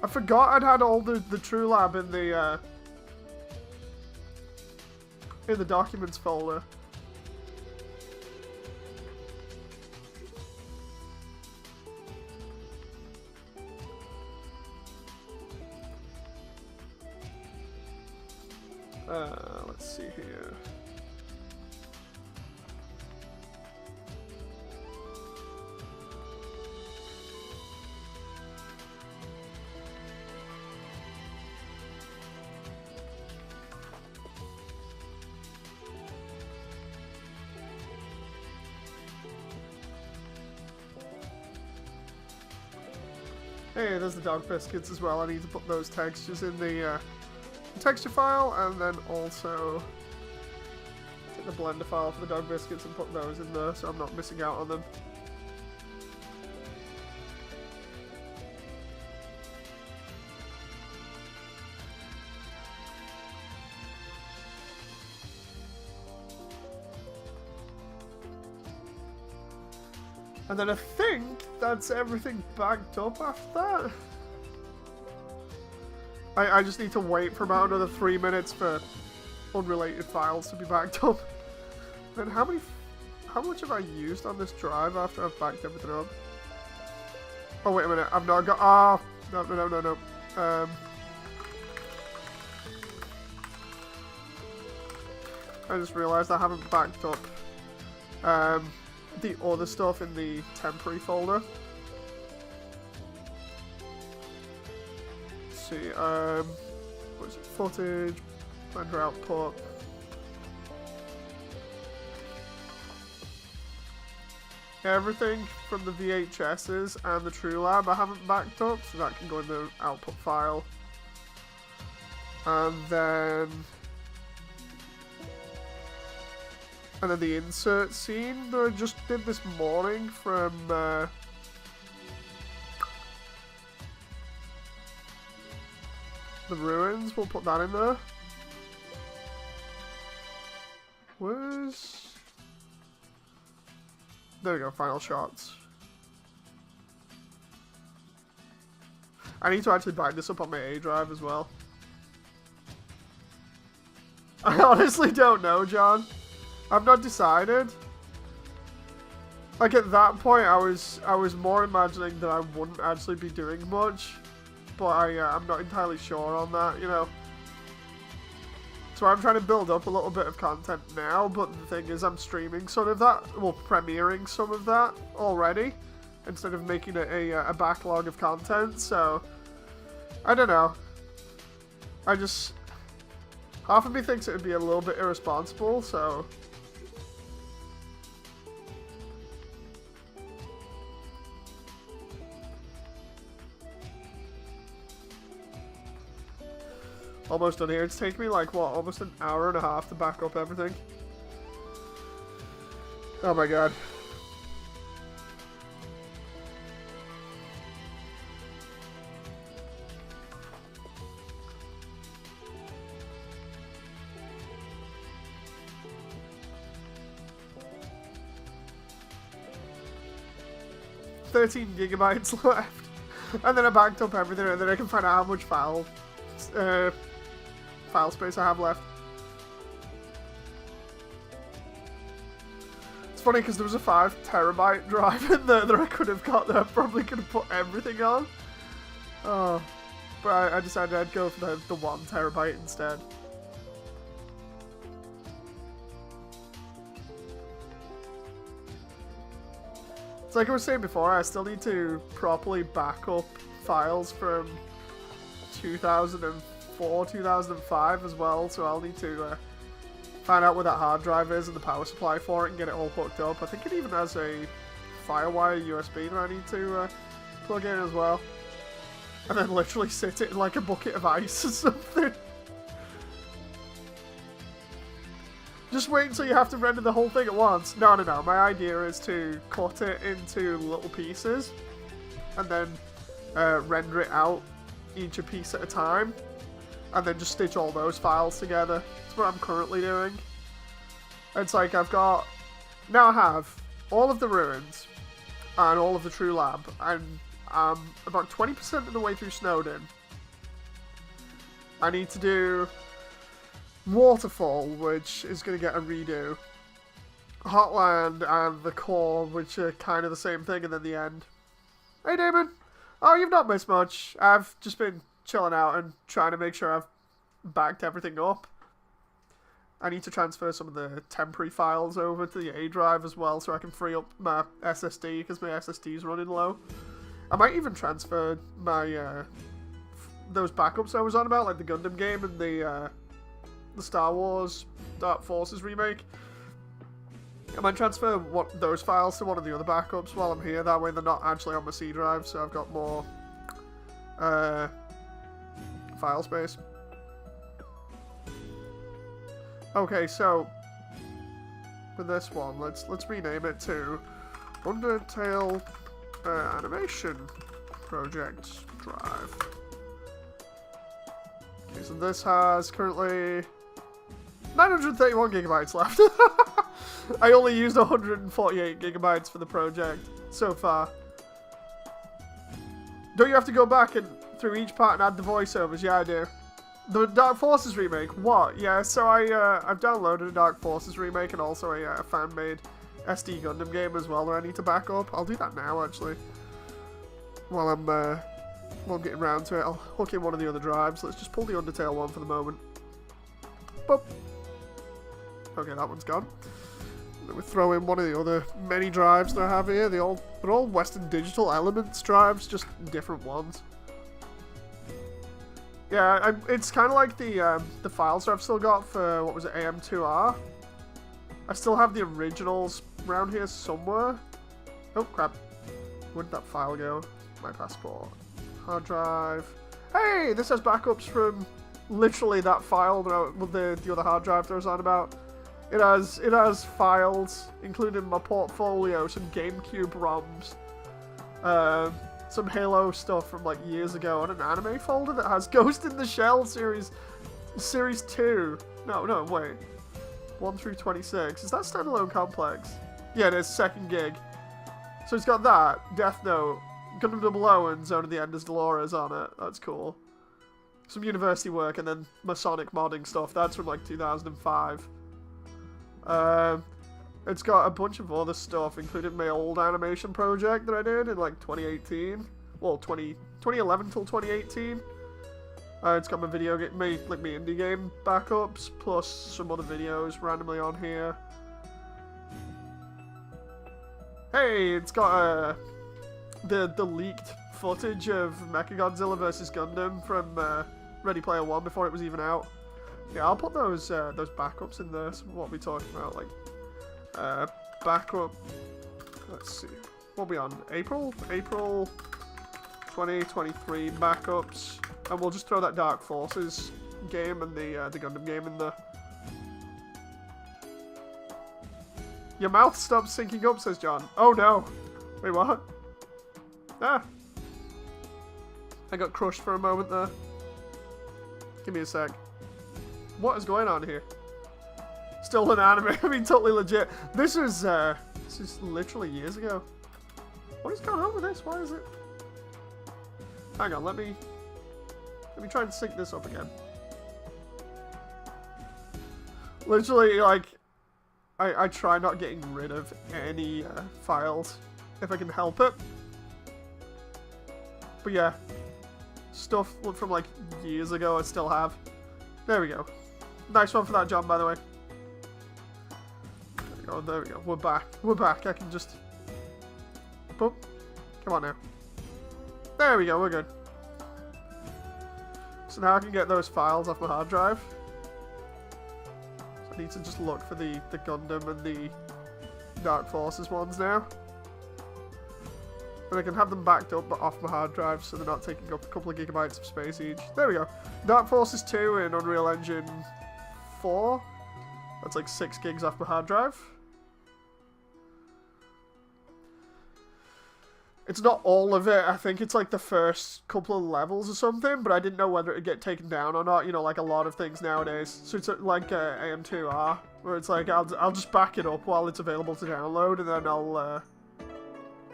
I forgot I'd had all the True Lab in the documents folder. Let's see here. Hey, there's the dog biscuits as well. I need to put those textures in the texture file, and then also take the blender file for the dog biscuits and put those in there so I'm not missing out on them. And then I think that's everything backed up after that. I just need to wait for about another 3 minutes for unrelated files to be backed up. Then how much have I used on this drive after I've backed everything up? Oh wait a minute, I've not got. Ah, oh, no. I just realised I haven't backed up the other stuff in the temporary folder. See, what is it? Footage, render output. Everything from the VHSs and the True Lab I haven't backed up, so that can go in the output file. And then the insert scene that I just did this morning from the ruins, we'll put that in there. Where's... There we go, final shots. I need to actually back this up on my A drive as well. I honestly don't know, John. I've not decided. Like at that point, I was more imagining that I wouldn't actually be doing much. But I'm not entirely sure on that, you know. So I'm trying to build up a little bit of content now, but the thing is I'm streaming some of that, well, premiering some of that already, instead of making it a backlog of content, so I don't know. Half of me thinks it would be a little bit irresponsible, so almost done here. It's taken me like, what, almost an hour and a half to back up everything. Oh my god. $13 GB left. And then I backed up everything, and then I can find out how much file space I have left. It's funny because there was a 5 TB drive in there that I could have got that I probably could have put everything on. Oh, but I decided I'd go for the 1 TB instead. It's like I was saying before, I still need to properly back up files from 2004, 2005 as well, so I'll need to find out where that hard drive is and the power supply for it and get it all hooked up. I think it even has a Firewire USB that I need to plug in as well. And then literally sit it in like a bucket of ice or something. Just wait until you have to render the whole thing at once. No. My idea is to cut it into little pieces and then render it out each a piece at a time and then just stitch all those files together. That's what I'm currently doing. It's like now I have all of the ruins and all of the True Lab, and I'm about 20% of the way through Snowden. I need to do Waterfall, which is going to get a redo. Hotland and the Core, which are kind of the same thing, and then the end. Hey Damon! Oh, you've not missed much. I've just been chilling out and trying to make sure I've backed everything up. I need to transfer some of the temporary files over to the A drive as well so I can free up my SSD because my SSD is running low. I might even transfer my those backups I was on about, like the Gundam game and the Star Wars Dark Forces remake. I might transfer those files to one of the other backups while I'm here. That way they're not actually on my C drive, so I've got more file space. Okay, so with this one, let's rename it to Undertale Animation Project Drive. Okay, so this has currently 931 GB left. I only used 148 GB for the project so far. Don't you have to go back and through each part and add the voiceovers? Yeah, I do. The Dark Forces remake? What? Yeah, so I've downloaded a Dark Forces remake and also a fan-made SD Gundam game as well that I need to back up. I'll do that now, actually. While I'm getting around to it, I'll hook in one of the other drives. Let's just pull the Undertale one for the moment. Boop. Okay, that one's gone. Then we throw in one of the other many drives that I have here. They're all Western Digital Elements drives, just different ones. Yeah, it's kind of like the files that I've still got for, what was it, AM2R? I still have the originals around here somewhere. Oh, crap. Where'd that file go? My passport. Hard drive. Hey, this has backups from literally that file with the other hard drive that I was on about. It has files, including my portfolio, some GameCube ROMs, some Halo stuff from like years ago, and an anime folder that has Ghost in the Shell series 2. No, wait. 1 through 26. Is that standalone complex? Yeah, it is, second gig. So it's got that, Death Note, Gundam 00, and Zone of the Enders Dolores on it. That's cool. Some university work, and then Masonic modding stuff. That's from like 2005. It's got a bunch of other stuff, including my old animation project that I did in like 2018. Well, 2011 till 2018. It's got my video game, like my indie game backups, plus some other videos randomly on here. Hey, it's got the leaked footage of Mechagodzilla vs Gundam from Ready Player One before it was even out. Yeah, I'll put those backups in there. So what are we talking about? Like backup. Let's see. What are we on? April 2023 backups, and we'll just throw that Dark Forces game and the Gundam game in there. Your mouth stopped syncing up, says John. Oh no! Wait, what? Ah! I got crushed for a moment there. Give me a sec. What is going on here? Still an anime. I mean, totally legit. This is literally years ago. What is going on with this? Why is it? Hang on, let me try and sync this up again. Literally, like, I try not getting rid of any files if I can help it. But yeah, stuff from like years ago I still have. There we go. Nice one for that, John, by the way. There we go, there we go. We're back. We're back. I can just... Boop. Come on now. There we go, we're good. So now I can get those files off my hard drive. So I need to just look for the Gundam and the Dark Forces ones now. And I can have them backed up but off my hard drive so they're not taking up a couple of gigabytes of space each. There we go. Dark Forces 2 in Unreal Engine 4. That's like 6 gigs off my hard drive. It's not all of it. I think it's like the first couple of levels or something, but I didn't know whether it'd get taken down or not, you know, like a lot of things nowadays. So it's like AM2R, where it's like I'll just back it up while it's available to download, and then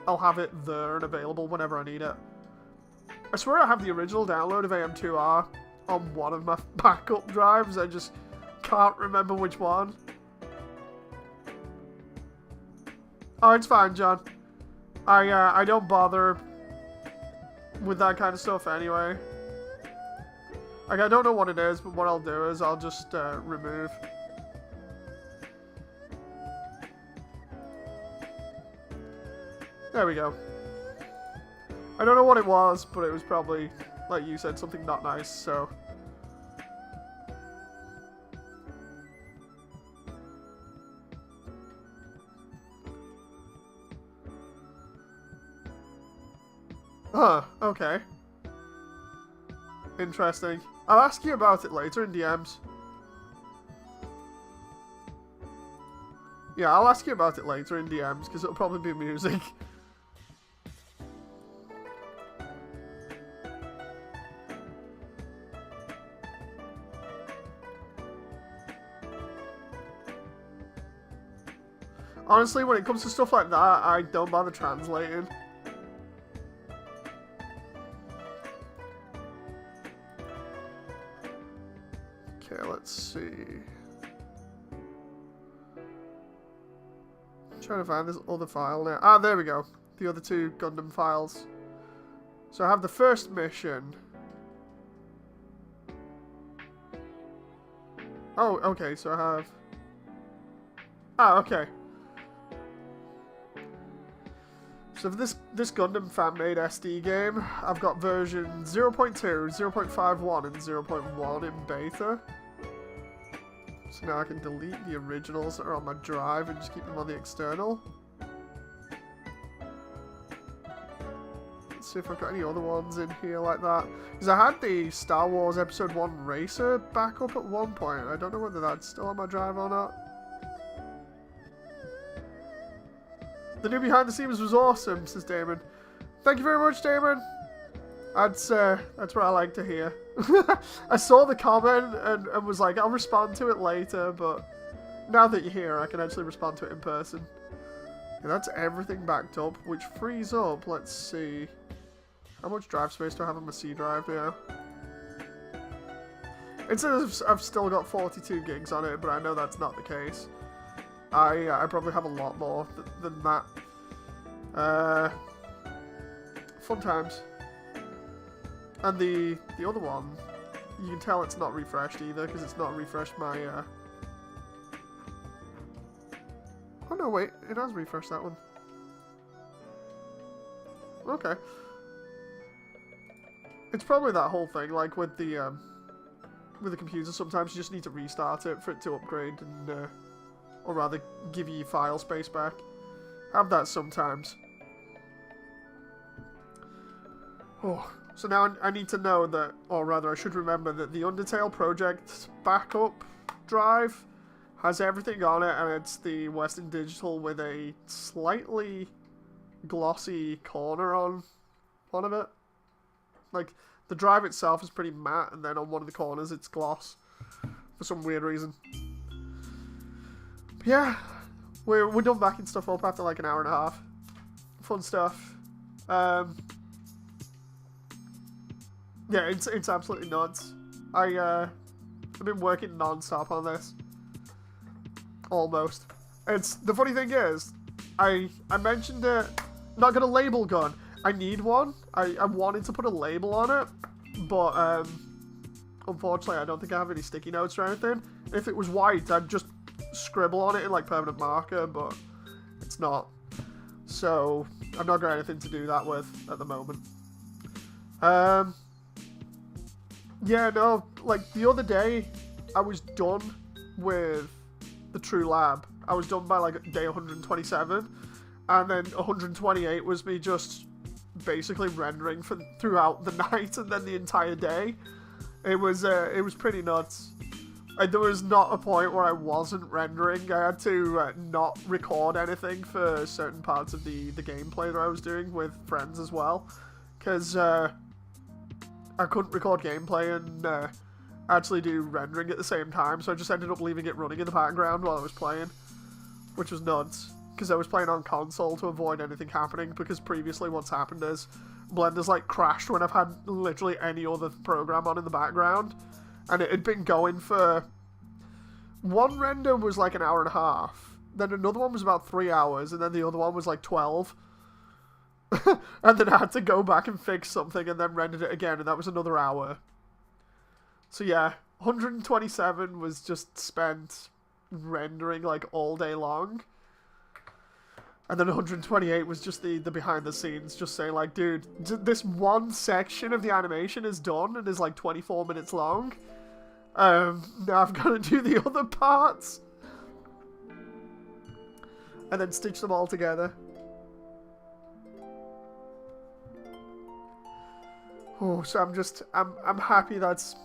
I'll have it there and available whenever I need it. I swear I have the original download of AM2R on one of my backup drives. I just can't remember which one. Oh, it's fine, John. I don't bother with that kind of stuff anyway. Like, I don't know what it is, but what I'll do is I'll just remove. There we go. I don't know what it was, but it was probably, like you said, something not nice, so... Huh, okay. Interesting. I'll ask you about it later in DMs. Yeah, I'll ask you about it later in DMs, because it'll probably be music. Honestly, when it comes to stuff like that, I don't bother translating. Okay, let's see. I'm trying to find this other file now. Ah, there we go. The other two Gundam files. So I have the first mission. Oh, okay, so I have... Ah, okay. So for this Gundam fan-made SD game, I've got version 0.2, 0.51, and 0.1 in beta. So now I can delete the originals that are on my drive and just keep them on the external. Let's see if I've got any other ones in here like that. Because I had the Star Wars Episode 1 Racer backup at one point. I don't know whether that's still on my drive or not. The new behind the scenes was awesome, says Damon. Thank you very much, Damon. That's what I like to hear. I saw the comment and was like, I'll respond to it later, but now that you're here, I can actually respond to it in person. And that's everything backed up, which frees up, let's see. How much drive space do I have on my C drive now? It says I've still got 42 gigs on it, but I know that's not the case. I probably have a lot more than that. Fun times. And the other one, you can tell it's not refreshed either, because it's not refreshed my, Oh no, wait, it has refreshed that one. Okay. It's probably that whole thing, like with the computer, sometimes you just need to restart it for it to upgrade and, or rather, give you your file space back. Have that sometimes. Oh, so now I need to know that, or rather I should remember that the Undertale project backup drive has everything on it, and it's the Western Digital with a slightly glossy corner on one of it. Like, the drive itself is pretty matte, and then on one of the corners it's gloss for some weird reason. But yeah, we're done backing stuff up after like an hour and a half. Fun stuff. Yeah, it's absolutely nuts. I've been working non-stop on this. Almost. The funny thing is, I mentioned it. Not got a label gun. I need one. I wanted to put a label on it, but unfortunately I don't think I have any sticky notes or anything. If it was white, I'd just scribble on it in like permanent marker, but it's not. So I've not got anything to do that with at the moment. Yeah, no, like the other day I was done with the True Lab. I was done by like day 127, and then 128 was me just basically rendering throughout the night and then the entire day. It was pretty nuts. There was not a point where I wasn't rendering. I had to not record anything for certain parts of the gameplay that I was doing with friends as well, because I couldn't record gameplay and actually do rendering at the same time, so I just ended up leaving it running in the background while I was playing, which was nuts, because I was playing on console to avoid anything happening, because previously what's happened is Blender's like crashed when I've had literally any other program on in the background, and it had been going for... One render was like an hour and a half, then another one was about 3 hours, and then the other one was like 12. And then I had to go back and fix something and then rendered it again, and that was another hour. So yeah, 127 was just spent rendering like all day long. And then 128 was just the behind the scenes, just saying like, dude, this one section of the animation is done and is like 24 minutes long. Now I've got to do the other parts. And then stitch them all together. Oh, so I'm happy that's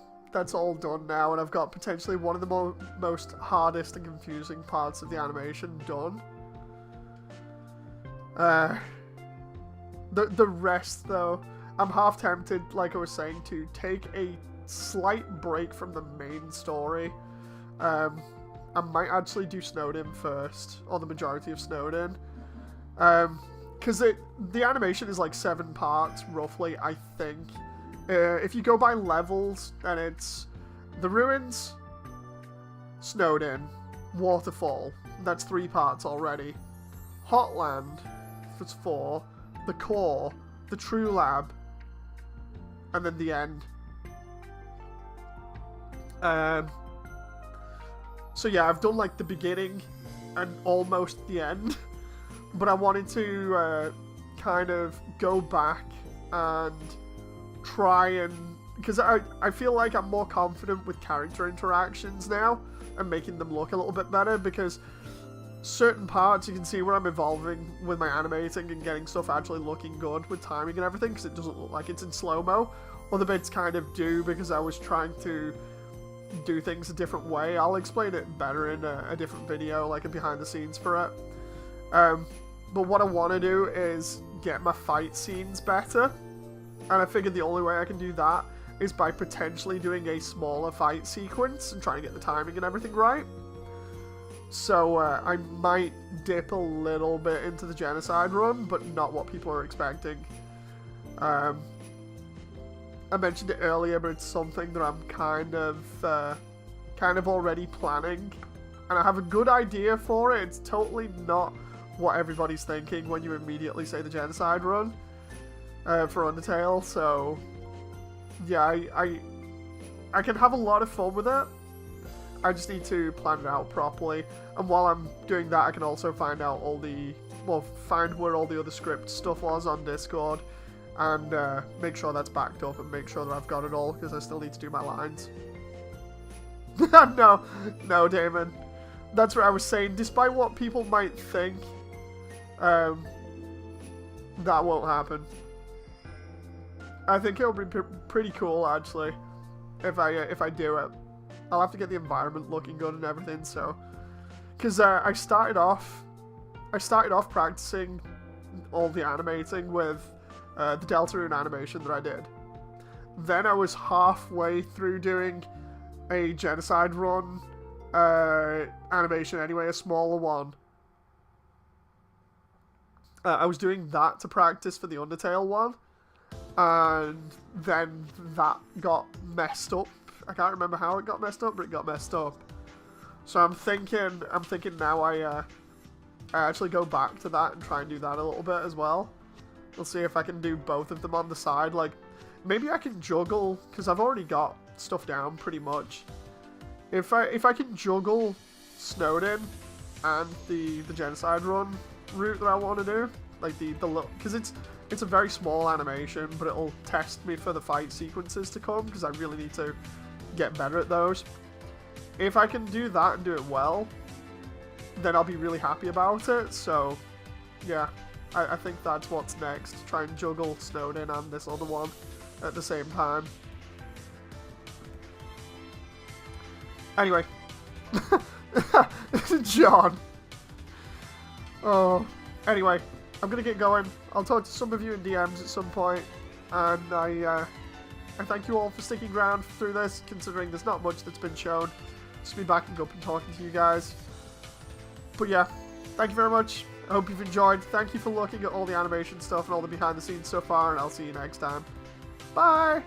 all done now, and I've got potentially one of the most hardest and confusing parts of the animation done. The rest, though, I'm half tempted, like I was saying, to take a slight break from the main story. I might actually do Snowdin first, or the majority of Snowdin. Because the animation is like 7 parts, roughly, I think. If you go by levels, then it's the ruins, Snowdin, Waterfall. That's 3 parts already. Hotland, that's 4. The Core, the True Lab, and then the end. So yeah, I've done like the beginning and almost the end, but I wanted to kind of go back and try and, because I feel like I'm more confident with character interactions now and making them look a little bit better, because certain parts you can see where I'm evolving with my animating and getting stuff actually looking good with timing and everything, because it doesn't look like it's in slow-mo. Other bits kind of do, because I was trying to do things a different way. I'll explain it better in a different video, like a behind the scenes for it. But what I want to do is get my fight scenes better. And I figured the only way I can do that is by potentially doing a smaller fight sequence and trying to get the timing and everything right. So I might dip a little bit into the genocide run, but not what people are expecting. I mentioned it earlier, but it's something that I'm kind of already planning. And I have a good idea for it. It's totally not what everybody's thinking when you immediately say the genocide run. For Undertale, so yeah, I can have a lot of fun with it. I just need to plan it out properly. And while I'm doing that, I can also find out find where all the other script stuff was on Discord, and make sure that's backed up and make sure that I've got it all, because I still need to do my lines. No, Damon. That's what I was saying. Despite what people might think, that won't happen. I think it'll be pretty cool, actually, if I do it. I'll have to get the environment looking good and everything, so... Because I started off practicing all the animating with the Deltarune animation that I did. Then I was halfway through doing a genocide run animation anyway, a smaller one. I was doing that to practice for the Undertale one, and then that got messed up. I can't remember how it got messed up, but it got messed up. So I'm thinking now I actually go back to that and try and do that a little bit as well. We'll see if I can do both of them on the side. Like, maybe I can juggle, because I've already got stuff down pretty much. If I can juggle Snowden and the genocide run route that I want to do, like the look, because it's a very small animation, but it'll test me for the fight sequences to come, because I really need to get better at those. If I can do that and do it well, then I'll be really happy about it. So yeah, I think that's what's next. Try and juggle Snowden and this other one at the same time. Anyway. John. Oh. Anyway, I'm gonna get going. I'll talk to some of you in DMs at some point, and I thank you all for sticking around through this, considering there's not much that's been shown. Just be backing up and talking to you guys. But yeah, thank you very much. I hope you've enjoyed. Thank you for looking at all the animation stuff and all the behind the scenes so far, and I'll see you next time. Bye!